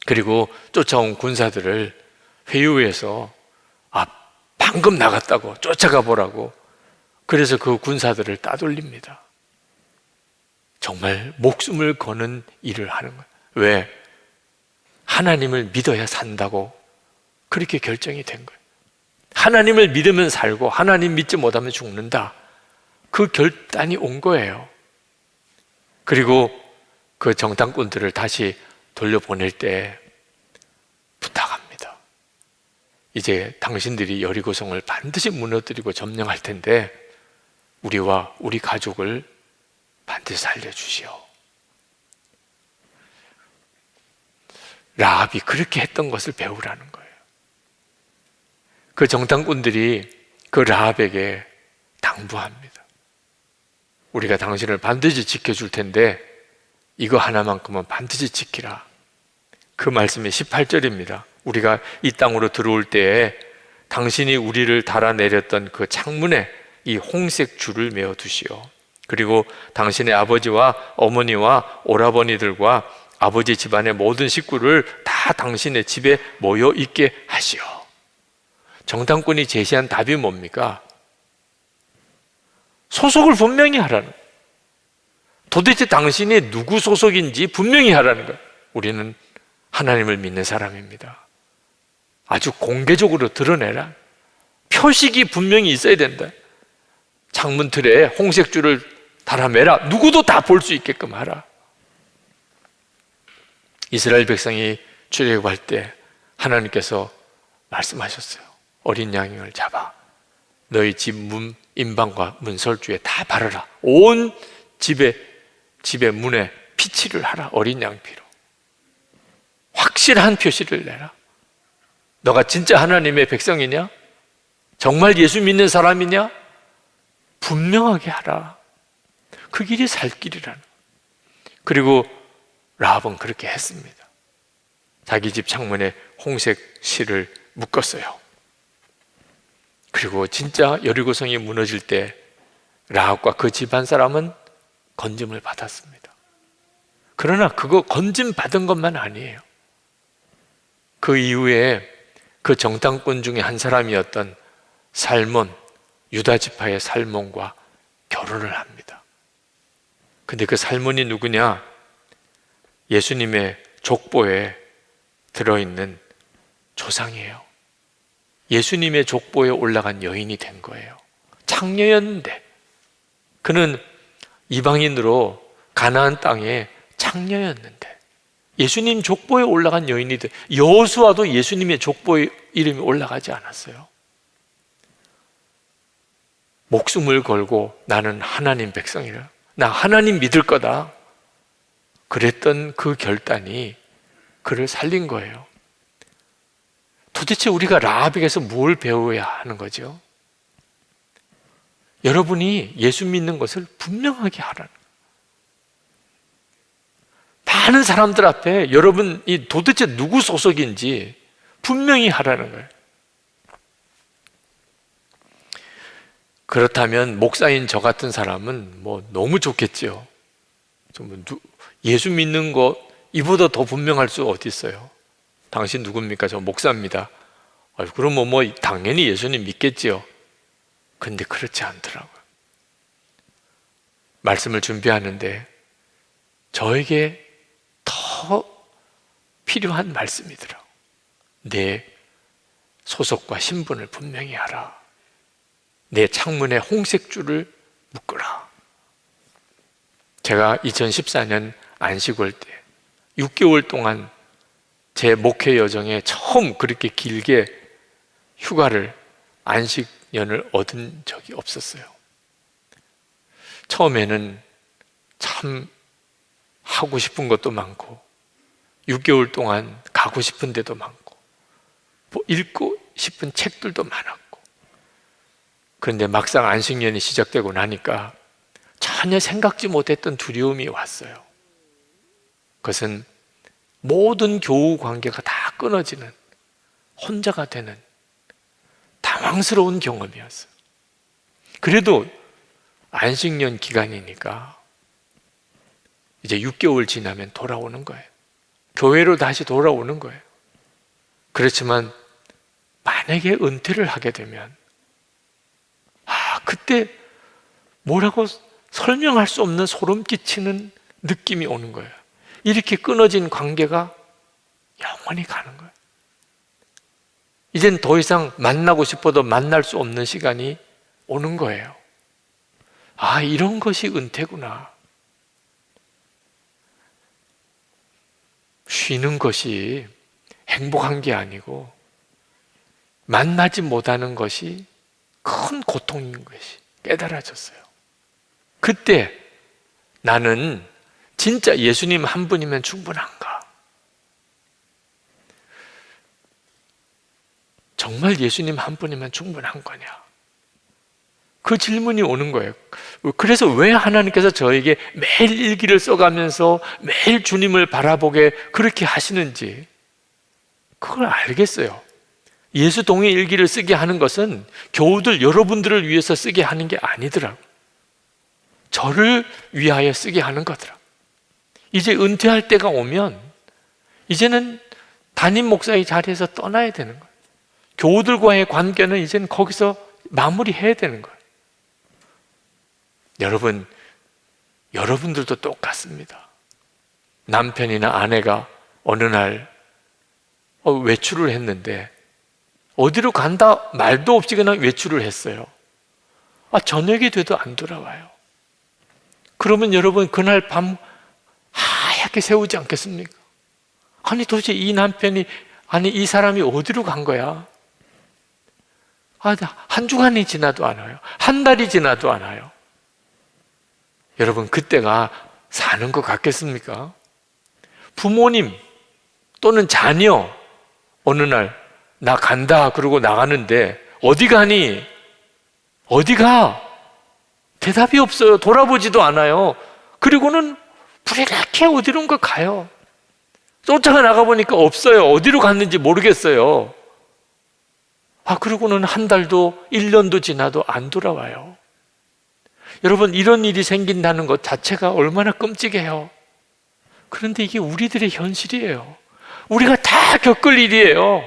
그리고 쫓아온 군사들을 회유해서 방금 나갔다고 쫓아가 보라고, 그래서 그 군사들을 따돌립니다. 정말 목숨을 거는 일을 하는 거예요. 왜? 하나님을 믿어야 산다고 그렇게 결정이 된 거예요. 하나님을 믿으면 살고 하나님 믿지 못하면 죽는다. 그 결단이 온 거예요. 그리고 그 정탐꾼들을 다시 돌려보낼 때 부탁합니다. 이제 당신들이 여리고성을 반드시 무너뜨리고 점령할 텐데 우리와 우리 가족을 반드시 살려주시오. 라합이 그렇게 했던 것을 배우라는 거예요. 그 정탐꾼들이 그 라합에게 당부합니다. 우리가 당신을 반드시 지켜줄 텐데 이거 하나만큼은 반드시 지키라. 그 말씀이 18절입니다. 우리가 이 땅으로 들어올 때에 당신이 우리를 달아내렸던 그 창문에 이 홍색 줄을 메어 두시오. 그리고 당신의 아버지와 어머니와 오라버니들과 아버지 집안의 모든 식구를 다 당신의 집에 모여 있게 하시오. 정탐꾼이 제시한 답이 뭡니까? 소속을 분명히 하라는, 도대체 당신이 누구 소속인지 분명히 하라는 거예요. 우리는 하나님을 믿는 사람입니다. 아주 공개적으로 드러내라. 표식이 분명히 있어야 된다. 창문 틀에 홍색 줄을 달아매라. 누구도 다 볼 수 있게끔 하라. 이스라엘 백성이 출애굽할 때 하나님께서 말씀하셨어요. 어린 양을 잡아 너희 집 문 인방과 문설주에 다 바르라. 온 집의 문에 피칠을 하라. 어린 양 피로. 확실한 표시를 내라. 너가 진짜 하나님의 백성이냐? 정말 예수 믿는 사람이냐? 분명하게 하라. 그 길이 살 길이라는. 그리고 라합은 그렇게 했습니다. 자기 집 창문에 홍색 실을 묶었어요. 그리고 진짜 여리고성이 무너질 때 라합과 그 집안 사람은 건짐을 받았습니다. 그러나 그거 건짐 받은 것만 아니에요. 그 이후에 그 정탐꾼 중에 한 사람이었던 살몬, 유다 지파의 살몬과 결혼을 합니다. 근데 그 살몬이 누구냐? 예수님의 족보에 들어있는 조상이에요. 예수님의 족보에 올라간 여인이 된 거예요. 창녀였는데 그는 이방인으로 가나안 땅에 창녀였는데 예수님 족보에 올라간 여인이 돼. 여호수아도 예수님의 족보에 이름이 올라가지 않았어요. 목숨을 걸고 나는 하나님 백성이라, 나 하나님 믿을 거다, 그랬던 그 결단이 그를 살린 거예요. 도대체 우리가 라합에게서 뭘 배워야 하는 거죠? 여러분이 예수 믿는 것을 분명하게 하라는 거예요. 많은 사람들 앞에 여러분이 도대체 누구 소속인지 분명히 하라는 거예요. 그렇다면 목사인 저 같은 사람은 뭐 너무 좋겠죠. 예수 믿는 거 이보다 더 분명할 수 어디 있어요? 당신 누굽니까? 저 목사입니다. 그럼 뭐 당연히 예수님 믿겠지요. 근데 그렇지 않더라고요. 말씀을 준비하는데 저에게 더 필요한 말씀이더라고요. 내 소속과 신분을 분명히 하라. 내 창문에 홍색 줄을 묶으라. 제가 2014년 안식월 때 6개월 동안 제 목회 여정에 처음 그렇게 길게 휴가를, 안식년을 얻은 적이 없었어요. 처음에는 참 하고 싶은 것도 많고 6개월 동안 가고 싶은 데도 많고 뭐 읽고 싶은 책들도 많았고, 그런데 막상 안식년이 시작되고 나니까 전혀 생각지 못했던 두려움이 왔어요. 그것은 모든 교우 관계가 다 끊어지는, 혼자가 되는 당황스러운 경험이었어요. 그래도 안식년 기간이니까 이제 6개월 지나면 돌아오는 거예요. 교회로 다시 돌아오는 거예요. 그렇지만 만약에 은퇴를 하게 되면 그때 뭐라고 설명할 수 없는 소름 끼치는 느낌이 오는 거예요. 이렇게 끊어진 관계가 영원히 가는 거예요. 이젠 더 이상 만나고 싶어도 만날 수 없는 시간이 오는 거예요. 아, 이런 것이 은퇴구나. 쉬는 것이 행복한 게 아니고 만나지 못하는 것이 큰 고통인 것이 깨달아졌어요. 그때 나는 진짜 예수님 한 분이면 충분한가? 정말 예수님 한 분이면 충분한 거냐? 그 질문이 오는 거예요. 그래서 왜 하나님께서 저에게 매일 일기를 써가면서 매일 주님을 바라보게 그렇게 하시는지 그걸 알겠어요. 예수 동의 일기를 쓰게 하는 것은 교우들 여러분들을 위해서 쓰게 하는 게 아니더라고. 저를 위하여 쓰게 하는 거더라. 이제 은퇴할 때가 오면 이제는 담임 목사의 자리에서 떠나야 되는 거예요. 교우들과의 관계는 이제는 거기서 마무리해야 되는 거예요. 여러분, 여러분들도 똑같습니다. 남편이나 아내가 어느 날 외출을 했는데 어디로 간다 말도 없이 그냥 외출을 했어요. 저녁이 돼도 안 돌아와요. 그러면 여러분 그날 밤 하얗게 새우지 않겠습니까? 아니 도대체 이 남편이 이 사람이 어디로 간 거야? 한 주간이 지나도 안 와요. 한 달이 지나도 안 와요. 여러분 그때가 사는 것 같겠습니까? 부모님 또는 자녀 어느 날 나 간다 그러고 나가는데 어디 가니? 어디 가? 대답이 없어요. 돌아보지도 않아요. 그리고는 부리렇게 어디론가 가요. 쫓아가 나가보니까 없어요. 어디로 갔는지 모르겠어요. 그리고는 한 달도 1년도 지나도 안 돌아와요. 여러분 이런 일이 생긴다는 것 자체가 얼마나 끔찍해요. 그런데 이게 우리들의 현실이에요. 우리가 다 겪을 일이에요.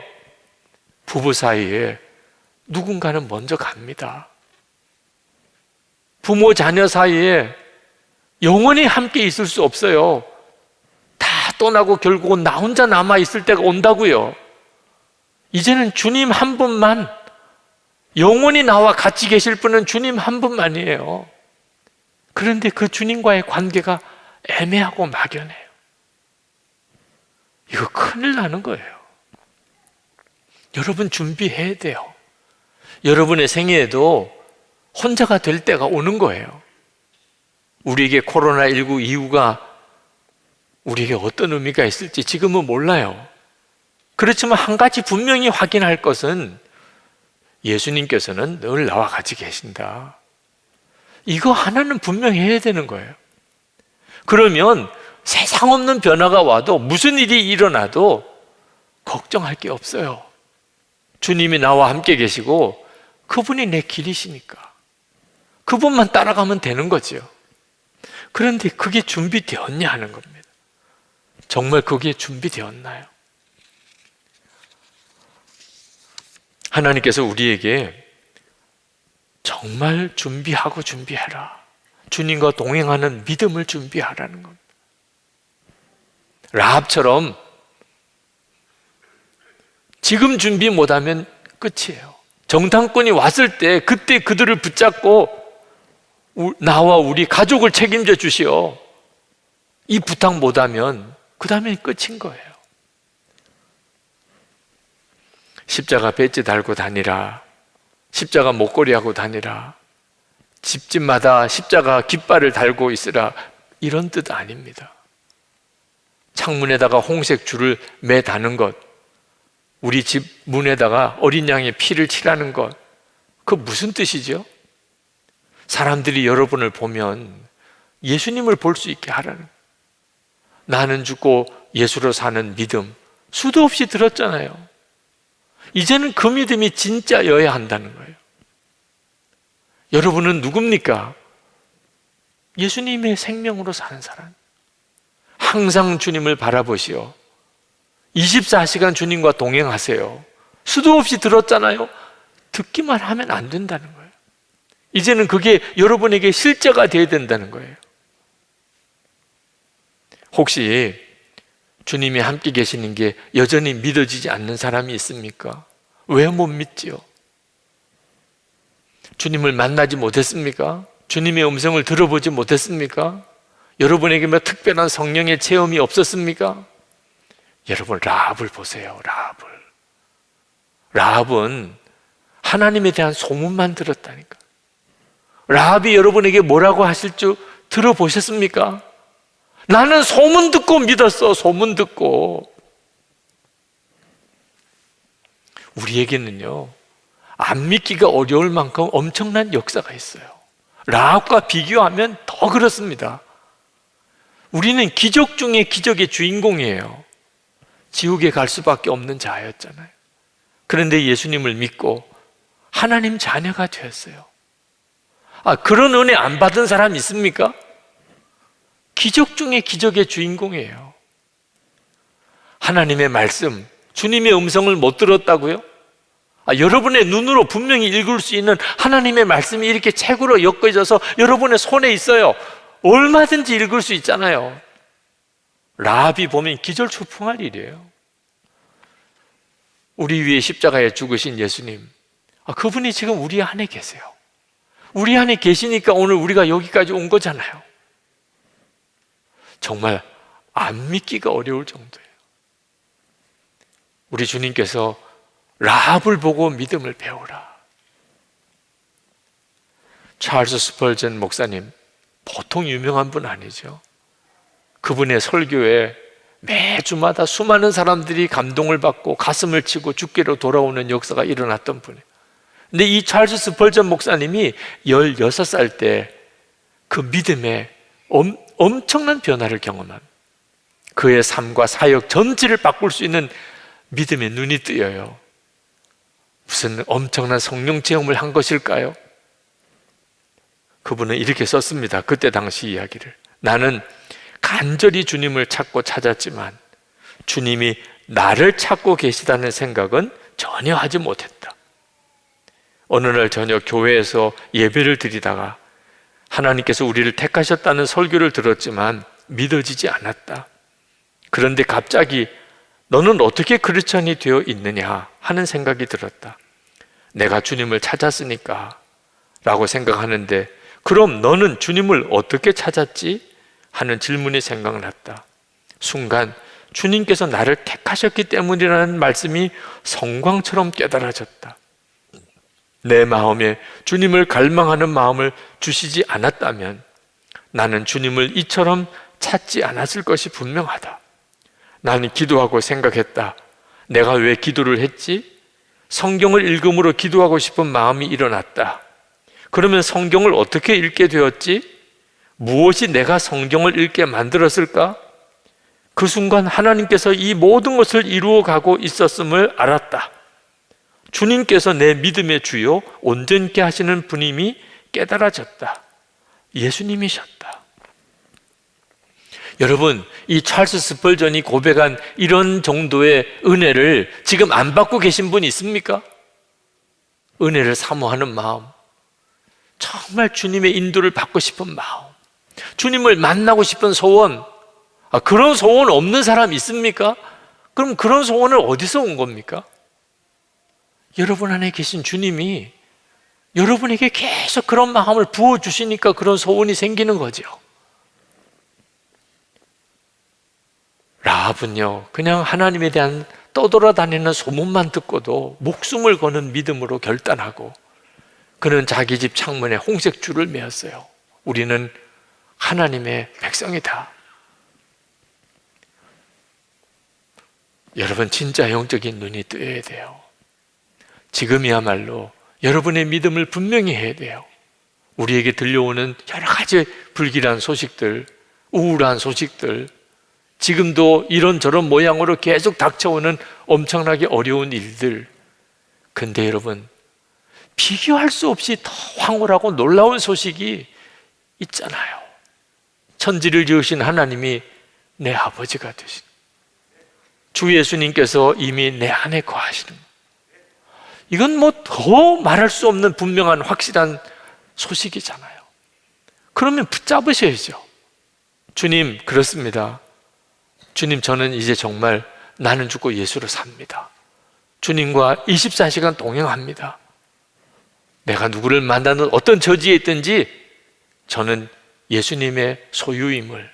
부부 사이에 누군가는 먼저 갑니다. 부모 자녀 사이에 영원히 함께 있을 수 없어요. 다 떠나고 결국은 나 혼자 남아 있을 때가 온다고요. 이제는 주님 한 분만, 영원히 나와 같이 계실 분은 주님 한 분만이에요. 그런데 그 주님과의 관계가 애매하고 막연해요. 이거 큰일 나는 거예요. 여러분 준비해야 돼요. 여러분의 생애에도 혼자가 될 때가 오는 거예요. 우리에게 코로나19 이후가 우리에게 어떤 의미가 있을지 지금은 몰라요. 그렇지만 한 가지 분명히 확인할 것은 예수님께서는 늘 나와 같이 계신다. 이거 하나는 분명히 해야 되는 거예요. 그러면 세상 없는 변화가 와도 무슨 일이 일어나도 걱정할 게 없어요. 주님이 나와 함께 계시고 그분이 내 길이시니까 그분만 따라가면 되는 거죠. 그런데 그게 준비되었냐 하는 겁니다. 정말 그게 준비되었나요? 하나님께서 우리에게 정말 준비해라. 주님과 동행하는 믿음을 준비하라는 겁니다. 라합처럼 지금 준비 못하면 끝이에요. 정탐꾼이 왔을 때 그때 그들을 붙잡고 나와 우리 가족을 책임져 주시오. 이 부탁 못하면 그 다음엔 끝인 거예요. 십자가 배지 달고 다니라. 십자가 목걸이 하고 다니라. 집집마다 십자가 깃발을 달고 있으라. 이런 뜻 아닙니다. 창문에다가 홍색 줄을 매다는 것, 우리 집 문에다가 어린 양의 피를 칠하는 것, 그 무슨 뜻이죠? 사람들이 여러분을 보면 예수님을 볼 수 있게 하라는, 나는 죽고 예수로 사는 믿음 수도 없이 들었잖아요. 이제는 그 믿음이 진짜여야 한다는 거예요. 여러분은 누굽니까? 예수님의 생명으로 사는 사람. 항상 주님을 바라보시오. 24시간 주님과 동행하세요. 수도 없이 들었잖아요. 듣기만 하면 안 된다는 거예요. 이제는 그게 여러분에게 실제가 되어야 된다는 거예요. 혹시 주님이 함께 계시는 게 여전히 믿어지지 않는 사람이 있습니까? 왜 못 믿지요? 주님을 만나지 못했습니까? 주님의 음성을 들어보지 못했습니까? 여러분에게 뭐 특별한 성령의 체험이 없었습니까? 여러분, 라합을 보세요. 라합은 하나님에 대한 소문만 들었다니까. 라합이 여러분에게 뭐라고 하실 줄 들어보셨습니까? 나는 소문 듣고 믿었어. 소문 듣고. 우리에게는요, 안 믿기가 어려울 만큼 엄청난 역사가 있어요. 라합과 비교하면 더 그렇습니다. 우리는 기적 중에 기적의 주인공이에요. 지옥에 갈 수밖에 없는 자였잖아요. 그런데 예수님을 믿고 하나님 자녀가 되었어요. 그런 은혜 안 받은 사람 있습니까? 기적 중에 기적의 주인공이에요. 하나님의 말씀, 주님의 음성을 못 들었다고요? 여러분의 눈으로 분명히 읽을 수 있는 하나님의 말씀이 이렇게 책으로 엮어져서 여러분의 손에 있어요. 얼마든지 읽을 수 있잖아요. 라합이 보면 기절초풍할 일이에요. 우리 위에 십자가에 죽으신 예수님, 그분이 지금 우리 안에 계세요. 우리 안에 계시니까 오늘 우리가 여기까지 온 거잖아요. 정말 안 믿기가 어려울 정도예요. 우리 주님께서 라합을 보고 믿음을 배우라. 찰스 스펄전 목사님, 보통 유명한 분 아니죠. 그분의 설교에 매주마다 수많은 사람들이 감동을 받고 가슴을 치고 주께로 돌아오는 역사가 일어났던 분이에요. 근데 이 찰스 스펄전 목사님이 16살 때 그 믿음에 엄청난 변화를 경험한, 그의 삶과 사역 전체를 바꿀 수 있는 믿음의 눈이 뜨여요. 무슨 엄청난 성령 체험을 한 것일까요? 그분은 이렇게 썼습니다. 그때 당시 이야기를. 나는 간절히 주님을 찾고 찾았지만 주님이 나를 찾고 계시다는 생각은 전혀 하지 못했다. 어느 날 저녁 교회에서 예배를 드리다가 하나님께서 우리를 택하셨다는 설교를 들었지만 믿어지지 않았다. 그런데 갑자기 너는 어떻게 크리스천이 되어 있느냐 하는 생각이 들었다. 내가 주님을 찾았으니까 라고 생각하는데, 그럼 너는 주님을 어떻게 찾았지? 하는 질문이 생각났다. 순간 주님께서 나를 택하셨기 때문이라는 말씀이 성광처럼 깨달아졌다. 내 마음에 주님을 갈망하는 마음을 주시지 않았다면 나는 주님을 이처럼 찾지 않았을 것이 분명하다. 나는 기도하고 생각했다. 내가 왜 기도를 했지? 성경을 읽음으로 기도하고 싶은 마음이 일어났다. 그러면 성경을 어떻게 읽게 되었지? 무엇이 내가 성경을 읽게 만들었을까? 그 순간 하나님께서 이 모든 것을 이루어 가고 있었음을 알았다. 주님께서 내 믿음의 주요 온전케 하시는 분임이 깨달아졌다. 예수님이셨다. 여러분, 이 찰스 스펄전이 고백한 이런 정도의 은혜를 지금 안 받고 계신 분 있습니까? 은혜를 사모하는 마음, 정말 주님의 인도를 받고 싶은 마음, 주님을 만나고 싶은 소원, 그런 소원 없는 사람 있습니까? 그럼 그런 소원을 어디서 온 겁니까? 여러분 안에 계신 주님이 여러분에게 계속 그런 마음을 부어주시니까 그런 소원이 생기는 거죠. 라합은요, 그냥 하나님에 대한 떠돌아다니는 소문만 듣고도 목숨을 거는 믿음으로 결단하고 그는 자기 집 창문에 홍색줄을 메었어요. 우리는 하나님의 백성이다. 여러분, 진짜 영적인 눈이 뜨여야 돼요. 지금이야말로 여러분의 믿음을 분명히 해야 돼요. 우리에게 들려오는 여러 가지 불길한 소식들, 우울한 소식들, 지금도 이런저런 모양으로 계속 닥쳐오는 엄청나게 어려운 일들. 근데 여러분, 비교할 수 없이 더 황홀하고 놀라운 소식이 있잖아요. 천지를 지으신 하나님이 내 아버지가 되신, 주 예수님께서 이미 내 안에 거하시는 것. 이건 뭐 더 말할 수 없는 분명한 확실한 소식이잖아요. 그러면 붙잡으셔야죠. 주님, 그렇습니다. 주님, 저는 이제 정말 나는 죽고 예수로 삽니다. 주님과 24시간 동행합니다. 내가 누구를 만나는 어떤 처지에 있든지 저는 예수님의 소유임을,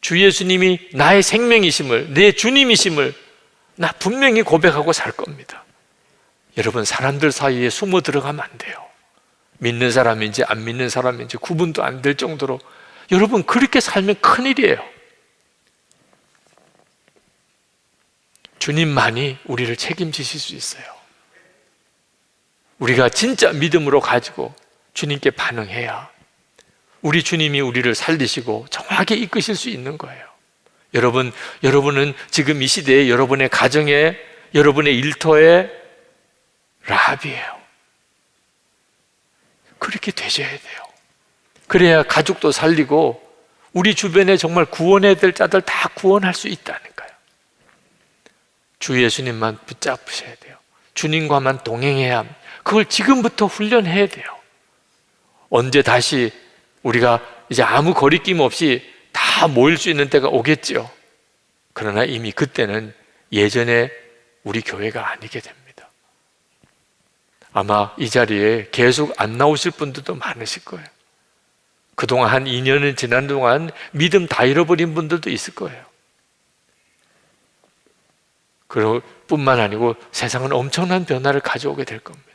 주 예수님이 나의 생명이심을, 내 주님이심을 나 분명히 고백하고 살 겁니다. 여러분, 사람들 사이에 숨어 들어가면 안 돼요. 믿는 사람인지 안 믿는 사람인지 구분도 안 될 정도로 여러분 그렇게 살면 큰일이에요. 주님만이 우리를 책임지실 수 있어요. 우리가 진짜 믿음으로 가지고 주님께 반응해야 우리 주님이 우리를 살리시고 정확히 이끄실 수 있는 거예요. 여러분은 지금 이 시대에 여러분의 가정에, 여러분의 일터에 라합이에요. 그렇게 되셔야 돼요. 그래야 가족도 살리고 우리 주변에 정말 구원해야 될 자들 다 구원할 수 있다니까요. 주 예수님만 붙잡으셔야 돼요. 주님과만 동행해야 합니다. 그걸 지금부터 훈련해야 돼요. 언제 다시 우리가 이제 아무 거리낌 없이 다 모일 수 있는 때가 오겠지요. 그러나 이미 그때는 예전에 우리 교회가 아니게 됩니다. 아마 이 자리에 계속 안 나오실 분들도 많으실 거예요. 그동안 한 2년은 지난 동안 믿음 다 잃어버린 분들도 있을 거예요. 그리고 뿐만 아니고 세상은 엄청난 변화를 가져오게 될 겁니다.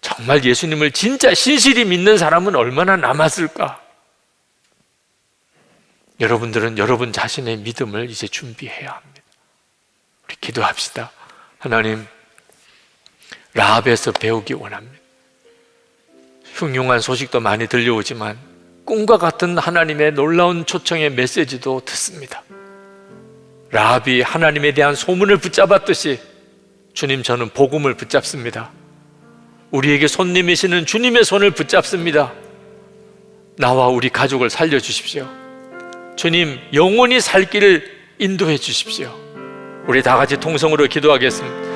정말 예수님을 진짜 신실히 믿는 사람은 얼마나 남았을까? 여러분들은 여러분 자신의 믿음을 이제 준비해야 합니다. 우리 기도합시다. 하나님, 라합에서 배우기 원합니다. 흉흉한 소식도 많이 들려오지만 꿈과 같은 하나님의 놀라운 초청의 메시지도 듣습니다. 라합이 하나님에 대한 소문을 붙잡았듯이 주님, 저는 복음을 붙잡습니다. 우리에게 손님이시는 주님의 손을 붙잡습니다. 나와 우리 가족을 살려주십시오. 주님, 영원히 살 길을 인도해 주십시오. 우리 다 같이 통성으로 기도하겠습니다.